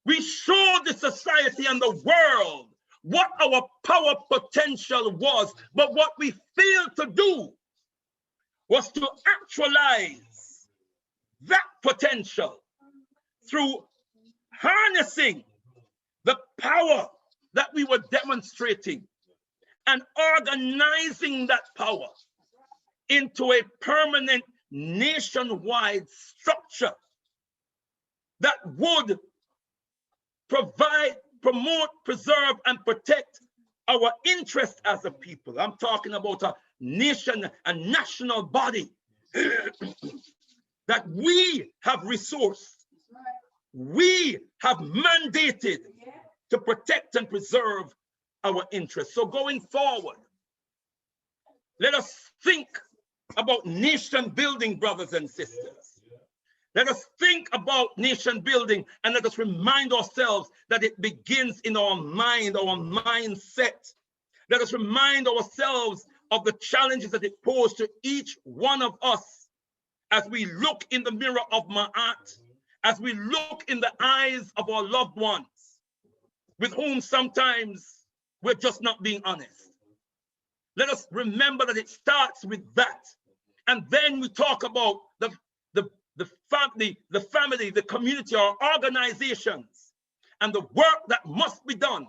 We showed the society and the world what our power potential was, but what we failed to do was to actualize that potential through harnessing the power that we were demonstrating and organizing that power into a permanent nationwide structure that would provide, promote, preserve, and protect our interests as a people. I'm talking about a nation, a national body that we have resourced, we have mandated to protect and preserve our interests. So going forward, let us think about nation building, brothers and sisters. Let us think about nation building, and let us remind ourselves that it begins in our mind, our mindset. Let us remind ourselves of the challenges that it poses to each one of us as we look in the mirror of Ma'at, as we look in the eyes of our loved ones, with whom sometimes we're just not being honest. Let us remember that it starts with that. And then we talk about the family, the community, our organizations, and the work that must be done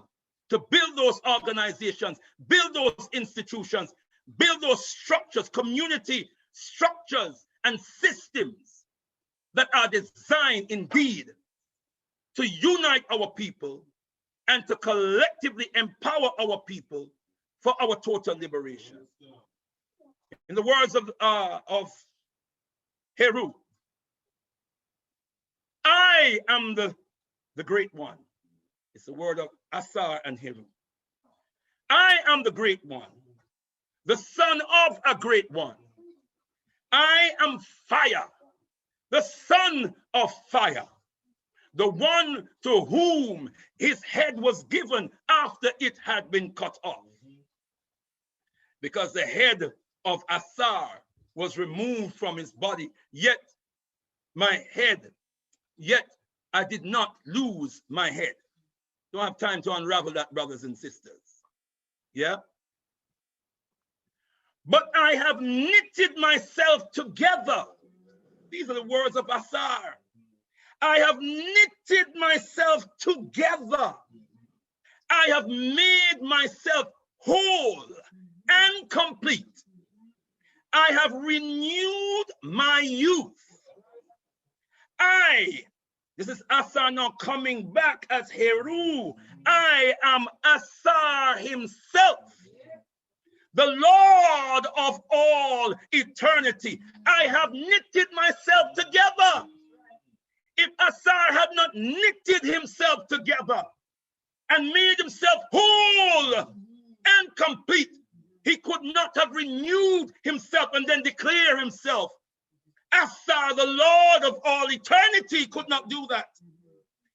to build those organizations, build those institutions, build those structures, community structures and systems that are designed indeed to unite our people and to collectively empower our people for our total liberation. In the words of Heru, I am the great one. It's the word of Asar and Heru. I am the great one, the son of a great one. I am fire, the son of fire, the one to whom his head was given after it had been cut off. Because the head of Asar was removed from his body, yet I did not lose my head. Don't have time to unravel that, brothers and sisters. Yeah? But I have knitted myself together. These are the words of Asar. I have knitted myself together. I have made myself whole and complete. I have renewed my youth. This is Asar now coming back as Heru. I am Asar himself, the Lord of all eternity. I have knitted myself together. If Asar had not knitted himself together and made himself whole and complete, he could not have renewed himself and then declare himself Asar, the Lord of all eternity. Could not do that.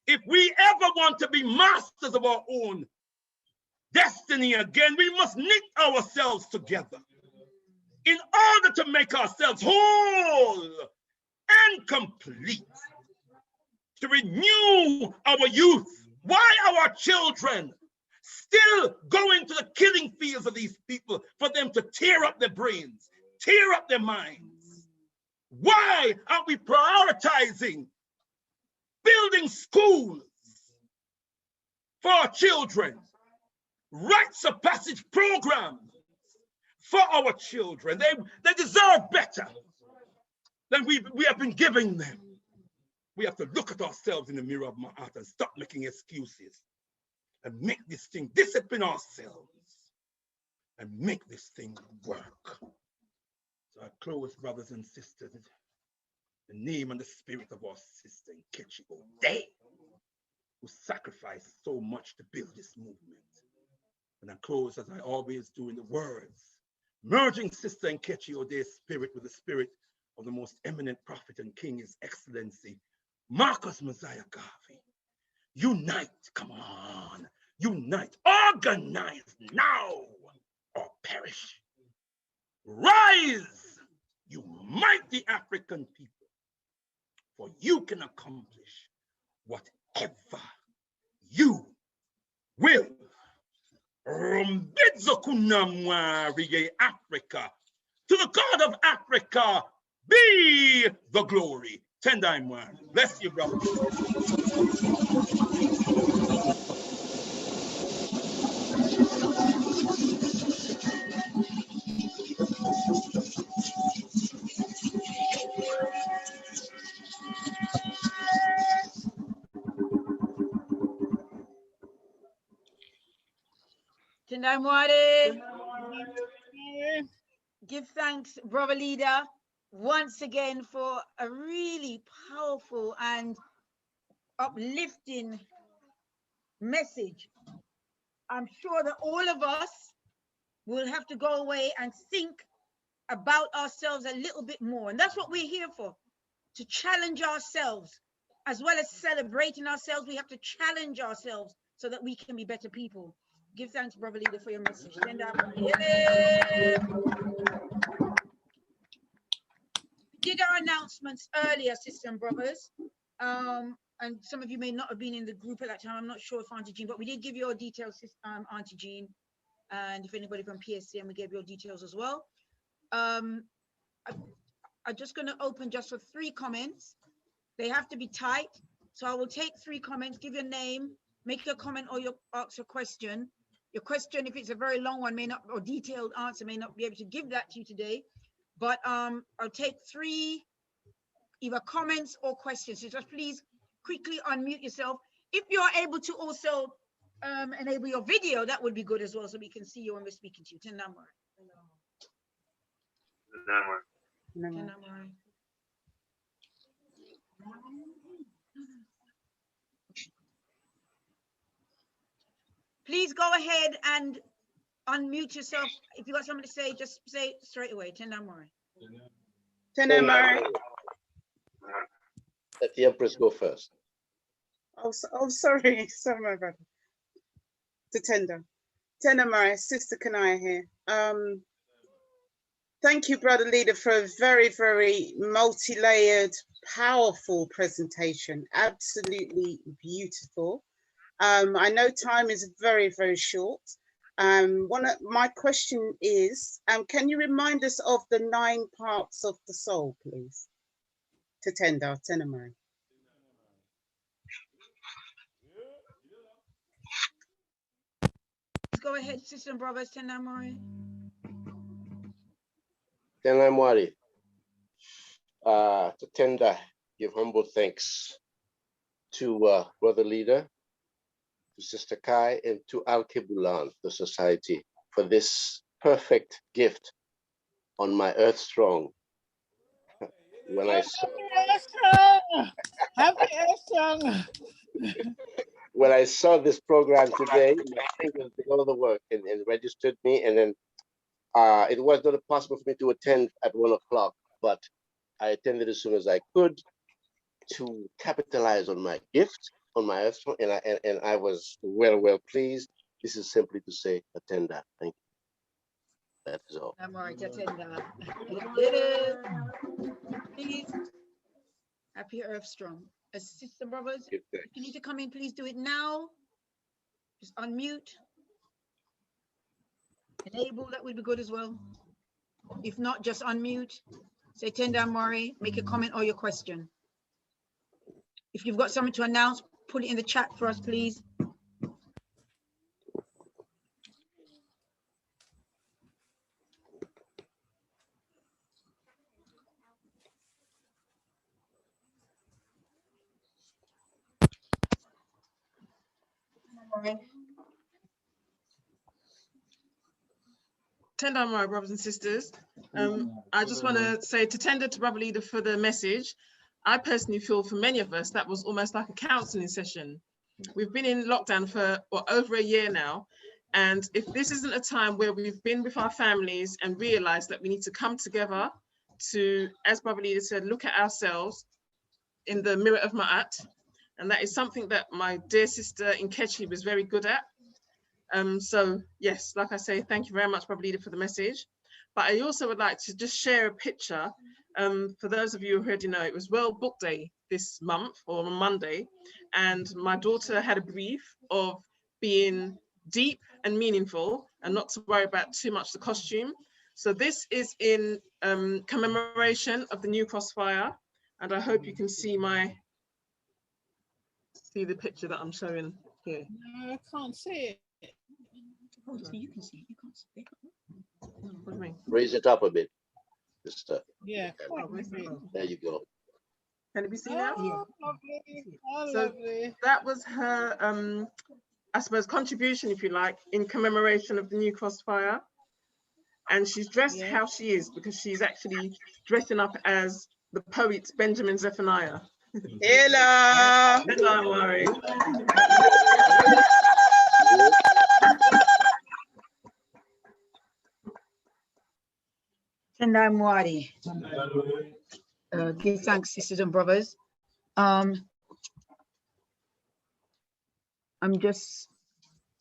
If we ever want to be masters of our own destiny again, we must knit ourselves together in order to make ourselves whole and complete, to renew our youth. Why are our children still going to the killing fields of these people for them to tear up their brains, tear up their minds? Why aren't we prioritizing building schools for our children, rites of passage programs for our children. They deserve better than we have been giving them. We have to look at ourselves in the mirror of my heart and stop making excuses and make this thing, discipline ourselves and make this thing work. So I close, brothers and sisters, the name and the spirit of our sister Nkechi Ode, who sacrificed so much to build this movement. And I close, as I always do, in the words, merging Sister Nkechi Ode's spirit with the spirit of the most eminent prophet and king, His Excellency Marcus Mosiah Garvey. Unite, come on, unite, organize now or perish. Rise, you mighty African people, for you can accomplish whatever you will. Africa, to the God of Africa be the glory. Tendai. Bless you, brother. Tendai. Give thanks, brother leader, once again for a really powerful and uplifting message. I'm sure that all of us will have to go away and think about ourselves a little bit more. And that's what we're here for, to challenge ourselves. As well as celebrating ourselves, we have to challenge ourselves so that we can be better people. Give thanks, brother leader, for your message. Did our announcements earlier, sisters and brothers. And some of you may not have been in the group at that time. I'm not sure if Auntie Jean, but we did give you your details, Auntie Jean. And if anybody from PSCM, we gave your details as well. I'm just going to open just for 3 comments. They have to be tight. So I will take 3 comments, give your name, make a comment or ask a question. Your question, if it's a very long one, may not, or detailed answer, may not be able to give that to you today. But I'll take 3 either comments or questions. So just please quickly unmute yourself. If you're able to also enable your video, that would be good as well, so we can see you when we're speaking to you. Please go ahead and unmute yourself. If you got something to say, just say it straight away. Tendai. Let the Empress go first. Oh, sorry, my brother. Tendai, Sister Kanaya here. Thank you, brother leader, for a very, very multi-layered, powerful presentation. Absolutely beautiful. I know time is very, very short. My question is, can you remind us of the 9 parts of the soul, please? Tendai. Go ahead, sister and brothers. Tendai. To Tendai, give humble thanks to brother leader, to Sister Kai, and to Alkebu-Lan, the society, for this perfect gift on my Earth Strong. When I saw when I saw this program today, my fingers did all the work and registered me, and then it was not possible for me to attend at 1 o'clock, but I attended as soon as I could to capitalize on my gift, on my Earth Strong, and I was well pleased. This is simply to say, attender. Thank you. That is all. Please, happy Earth Strong. Sister brothers, if you need to come in, please do it now. Just unmute. Enable, that would be good as well. If not, just unmute. Say Tendai, make a comment or your question. If you've got something to announce, put it in the chat for us, please. Tender, my brothers and sisters. I just want to say to tender to Brother Leader for the message. I personally feel for many of us that was almost like a counselling session. We've been in lockdown for over a year now, and if this isn't a time where we've been with our families and realised that we need to come together to, as Brother Leader said, look at ourselves in the mirror of Ma'at, and that is something that my dear sister in Kechi was very good at. So yes, like I say, thank you very much, Brother Leader, for the message. But I also would like to just share a picture. For those of you who already know, it was World Book Day this month, or on Monday, and my daughter had a brief of being deep and meaningful and not to worry about too much the costume. So this is in commemoration of the New Crossfire, and I hope you can see the picture that I'm showing here. No, I can't see it. Oh, so you can see it. You can't see it. What do you mean? Raise it up a bit. Just, Yeah, quite Oh, where's the big. phone? there you go. Can it be seen now? Oh, lovely. Oh, So- lovely. That was her, I suppose, contribution, if you like, in commemoration of the New Crossfire. And she's dressed Yeah. how she is because she's actually dressing up as the poet Benjamin Zephaniah. Ella. Don't worry. Tendai Mwari. Give thanks, sisters and brothers. I'm just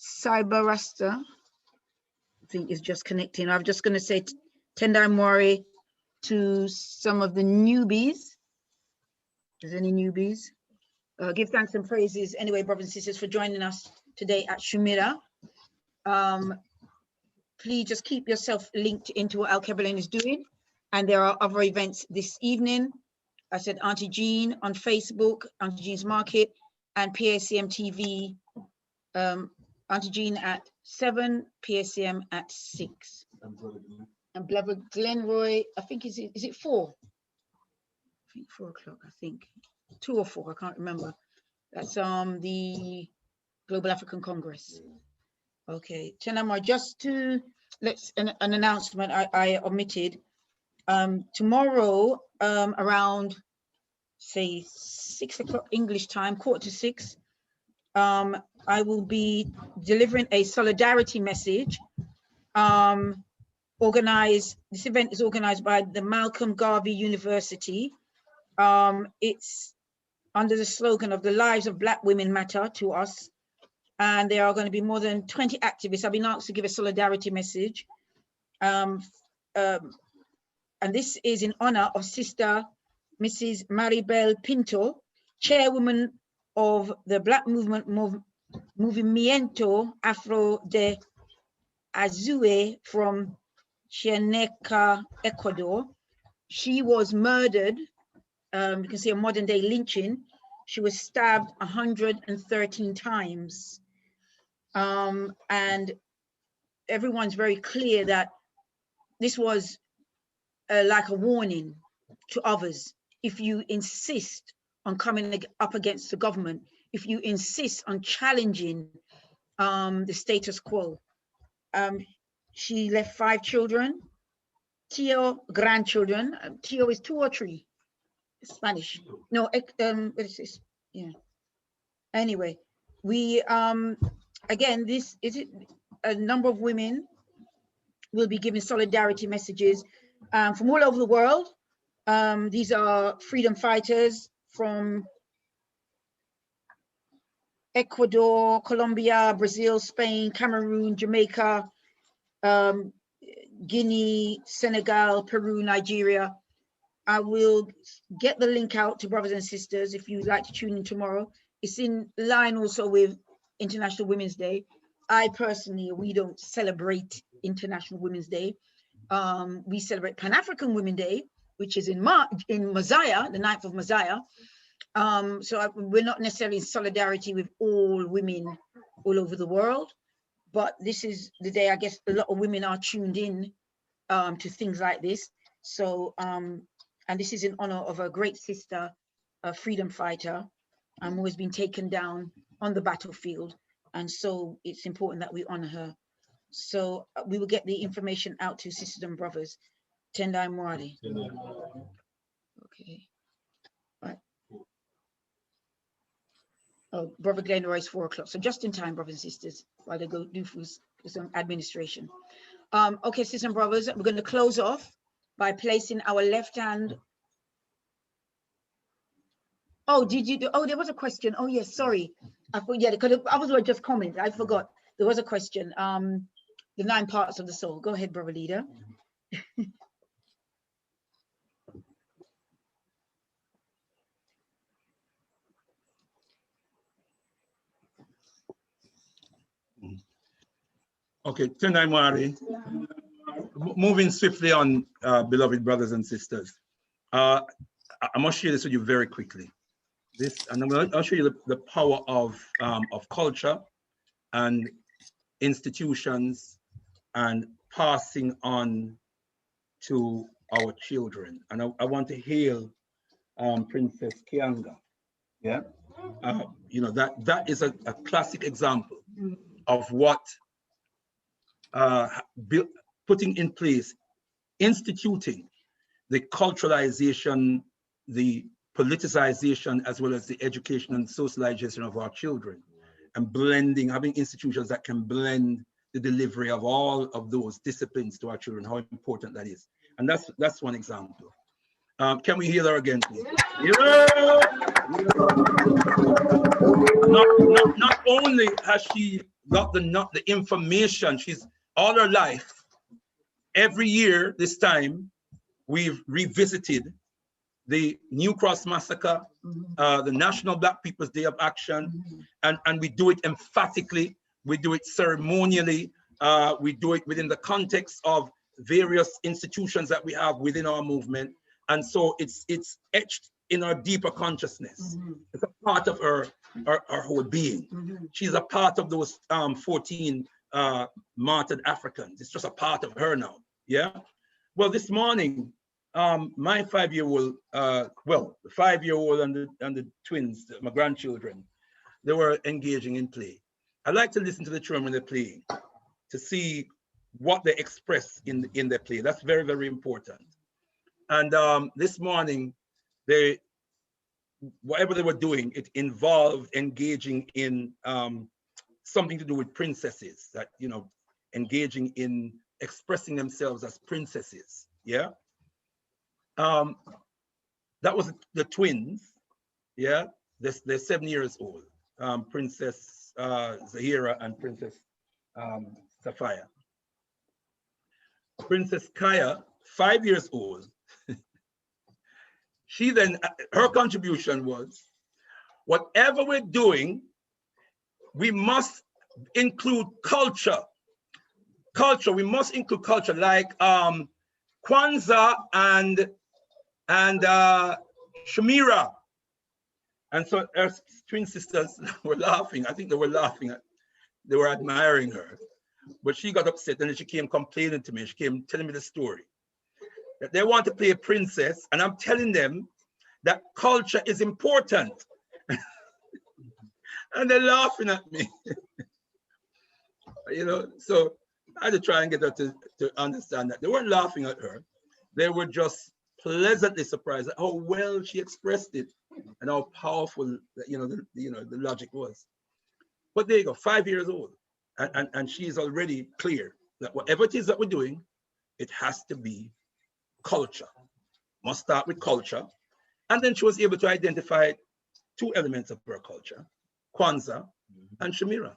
Cyber Rasta. I think is just connecting. I'm just going to say Tendai Mwari to some of the newbies. Is there any newbies? Give thanks and praises anyway, brothers and sisters, for joining us today at Shumira. Please just keep yourself linked into what Alkebu-Lan is doing. And there are other events this evening. I said Auntie Jean on Facebook, Auntie Jean's Market, and PACM TV. Auntie Jean at 7, PACM at 6. And Brother Glenroy, I think, is it 4? I think 4 o'clock, I think. 2 or 4, I can't remember. That's the Global African Congress. Okay, Chenamar, just to an announcement I omitted. Tomorrow around say 6 o'clock English time, 5:45, I will be delivering a solidarity message. This event is organized by the Malcolm Garvey University. It's under the slogan of "The lives of Black women matter to us." And there are going to be more than 20 activists. I've been asked to give a solidarity message. And this is in honor of Sister Mrs. Maribel Pinto, chairwoman of the Black Movimiento Afro de Azue from Chianeca, Ecuador. She was murdered. You can see a modern day lynching. She was stabbed 113 times. And everyone's very clear that this was like a warning to others. If you insist on coming up against the government, if you insist on challenging the status quo. She left 5 children, Tio grandchildren. Tio is 2 or 3, Spanish. No, what is this? Yeah. Anyway, we again, this is it. A number of women will be giving solidarity messages from all over the world. These are freedom fighters from Ecuador, Colombia, Brazil, Spain, Cameroon, Jamaica, Guinea, Senegal, Peru, Nigeria. I will get the link out to brothers and sisters if you'd like to tune in tomorrow. It's in line also with International Women's Day. I personally, we don't celebrate International Women's Day. We celebrate Pan-African Women's Day, which is in Messiah, the 9th of Messiah. So we're not necessarily in solidarity with all women all over the world, but this is the day I guess a lot of women are tuned in to things like this. So, and this is in honor of a great sister, a freedom fighter, who has been taken down on the battlefield and so it's important that we honor her. So we will get the information out to sisters and brothers. Tendai Mwari. Okay. Right. Oh, Brother Glenn Royce, 4 o'clock. So just in time, brothers and sisters, while they go do some administration. Okay, sisters and brothers, we're going to close off by placing our left hand. Oh, did you do? Oh, there was a question. Oh, yes, sorry. I forgot. Yeah, because I was just commenting. I forgot. There was a question. The 9 parts of the soul. Go ahead, brother leader. Okay, Tendai Mwari. Moving swiftly on, beloved brothers and sisters. I must share this with you very quickly. I'll show you the power of culture and institutions and passing on to our children. And I want to hail Princess Kianga. Yeah, you know, that is a classic example of what putting in place, instituting the culturalization, the politicization, as well as the education and socialization of our children, and blending, having institutions that can blend the delivery of all of those disciplines to our children, how important that is. And that's one example. Can we hear her again, please? Not only has she got the information, she's all her life, every year this time, we've revisited the New Cross Massacre, the National Black People's Day of Action, and we do it emphatically, we do it ceremonially, we do it within the context of various institutions that we have within our movement. And so it's etched in our deeper consciousness. It's a part of her whole being. She's a part of those 14 martyred Africans. It's just a part of her now. Yeah. Well, this morning, my 5-year-old, well, the 5-year-old and the twins, my grandchildren, they were engaging in play. I like to listen to the children when they're playing to see what they express in their play. That's very, very important. And this morning, whatever they were doing, it involved engaging in something to do with princesses, that, you know, engaging in expressing themselves as princesses. Yeah. That was the twins. Yeah. They're 7 years old. Princess Zahira and Princess Sapphire. Princess Kaya, 5 years old. She then, her contribution was, whatever we're doing, we must include culture. Culture, we must include culture, like Kwanzaa and Shumira. And so her twin sisters were laughing. I think they were laughing. They were admiring her. But she got upset, and then she came complaining to me. She came telling me the story. That they want to play a princess, and I'm telling them that culture is important. And they're laughing at me. You know, so I had to try and get her to understand that they weren't laughing at her. They were just pleasantly surprised at how well she expressed it and how powerful, the logic was. But there you go, 5 years old, and she's already clear that whatever it is that we're doing, it has to be culture. Must start with culture. And then she was able to identify 2 elements of her culture, Kwanzaa and Shumira.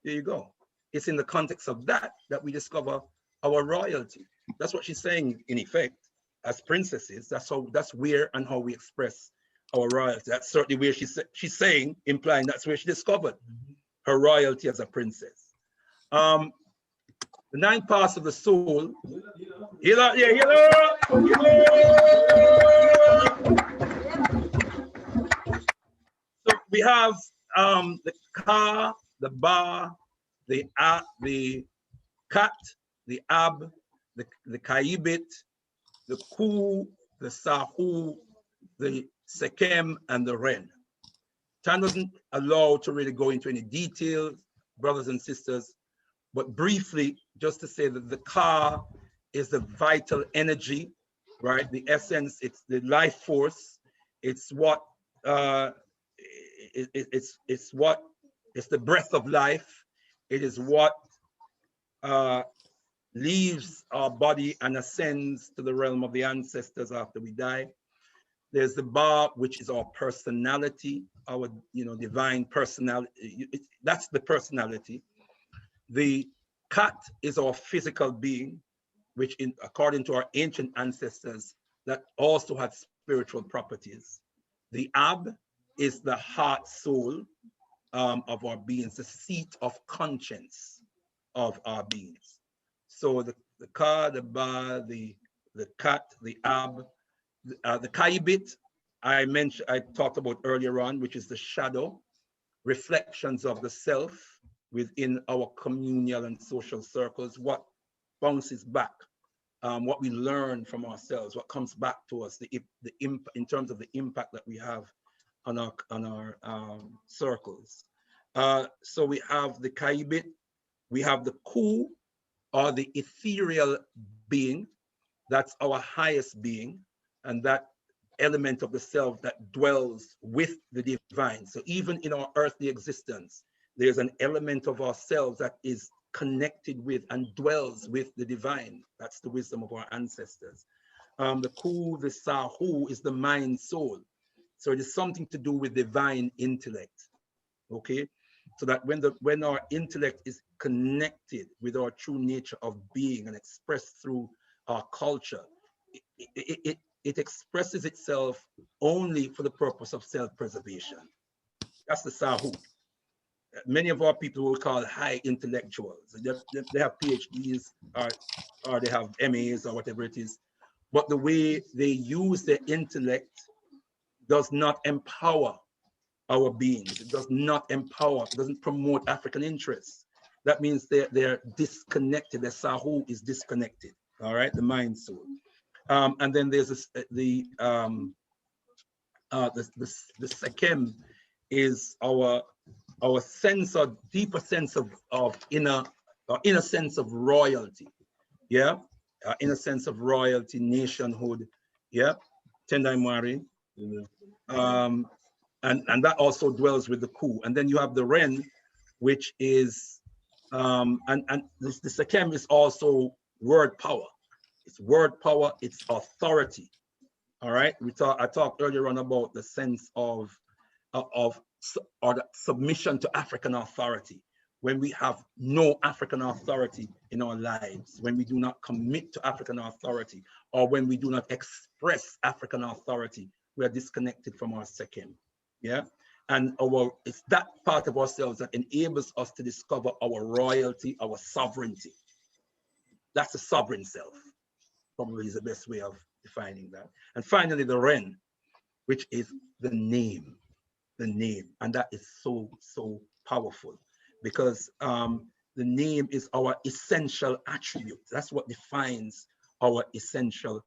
There you go. It's in the context of that we discover our royalty. That's what she's saying, in effect, as princesses. That's where and how we express our royalty. That's certainly where she's saying, implying that's where she discovered her royalty as a princess. The 9 parts of the soul. Healer, yeah, healer. So we have the ka, the ba, the kat, the ab, the kaibit, the ku, the sahu, the sekem, and the ren. Time doesn't allow to really go into any details brothers and sisters. But briefly, just to say that the Ka is the vital energy, right? The essence, it's the life force. It's what, it's the breath of life. It is what leaves our body and ascends to the realm of the ancestors after we die. There's the Ba, which is our personality, our divine personality. That's the personality. The Kat is our physical being, which according to our ancient ancestors, that also had spiritual properties. The Ab is the heart soul of our beings, the seat of conscience of our beings. So the Ka, the Ba, the Kat, the Ab, the Kaibit, I talked about earlier on, which is the shadow, reflections of the self within our communal and social circles, what bounces back, what we learn from ourselves, what comes back to us, in terms of the impact that we have on our circles. So we have the Kaibit, we have the Ku, or the ethereal being. That's our highest being, and that element of the self that dwells with the divine. So even in our earthly existence, there's an element of ourselves that is connected with and dwells with the divine. That's the wisdom of our ancestors. The Ku, the Sahu, is the mind soul. So it is something to do with divine intellect. Okay, so that when our intellect is connected with our true nature of being and expressed through our culture, it expresses itself only for the purpose of self-preservation. That's the Sahu. Many of our people will call high intellectuals. They have PhDs or they have MAs or whatever it is. But the way they use their intellect does not empower our beings. It does not empower, it doesn't promote African interests. That means they're disconnected. The Sahu is disconnected, all right, the mind soul. And then there's the Sekem is our sense of deeper sense of inner sense of royalty, yeah, inner sense of royalty, nationhood, yeah, Tendai Mwari, and that also dwells with the Ku. And then you have the Ren, which is and the Sekem is also word power. It's word power, it's authority. All right, I talked earlier on about the sense or the submission to African authority. When we have no African authority in our lives, when we do not commit to African authority, or when we do not express African authority, we are disconnected from our Sekem. Yeah, and it's that part of ourselves that enables us to discover our royalty, our sovereignty. That's the sovereign self. Probably is the best way of defining that. And finally, the Ren, which is the name, and that is so powerful, because the name is our essential attribute. That's what defines our essential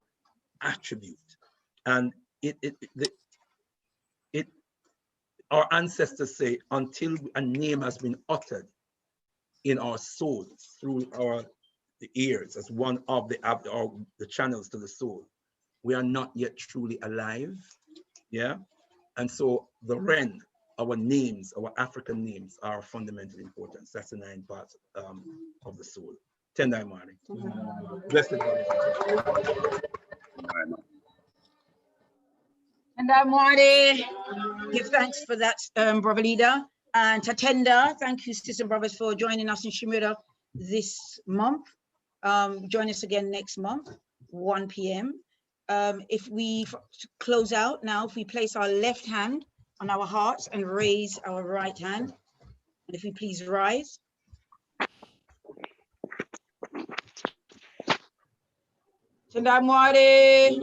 attribute. And our ancestors say, until a name has been uttered in our souls through the ears as one of the channels to the soul, we are not yet truly alive. Yeah. And so the Ren, our names, our African names, are of fundamental importance. That's the 9 parts of the soul. Tendai Mwari. Blessed And I'm Mwari. Give thanks for that, brother leader. And Tatenda, thank you, sisters and brothers, for joining us in Shumira this month. Join us again next month, 1 p.m. If we close out now, if we place our left hand on our hearts and raise our right hand, and if we please rise. Tendai Mwari.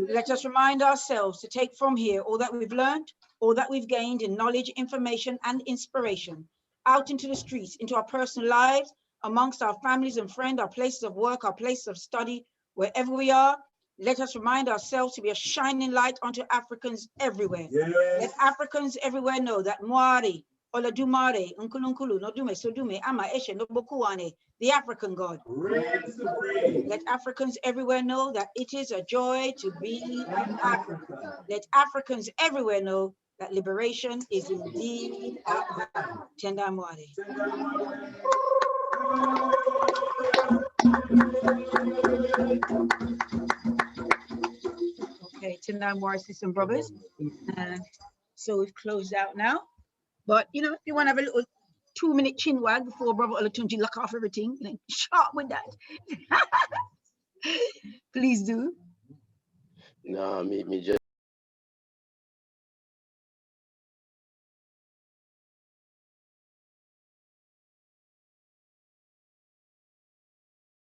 Let us remind ourselves to take from here all that we've learned, all that we've gained in knowledge, information, and inspiration, out into the streets, into our personal lives, amongst our families and friends, our places of work, our places of study, wherever we are. Let us remind ourselves to be a shining light unto Africans everywhere. Yes. Let Africans everywhere know that Mwari Ola Dumare, Unkulunkulu, no Dume, so Dume, Ama Eshe, no Bokuane, the African God. Let Africans everywhere know that it is a joy to be in Africa. Let Africans everywhere know that liberation is indeed at hand. Tenda Mware. Okay, Tenda Mware, sisters and brothers. So we've closed out now. But you know, if you want to have a little 2-minute chin wag before Brother Olatunji lock off everything, you know, sharp with that. Please do. No, me just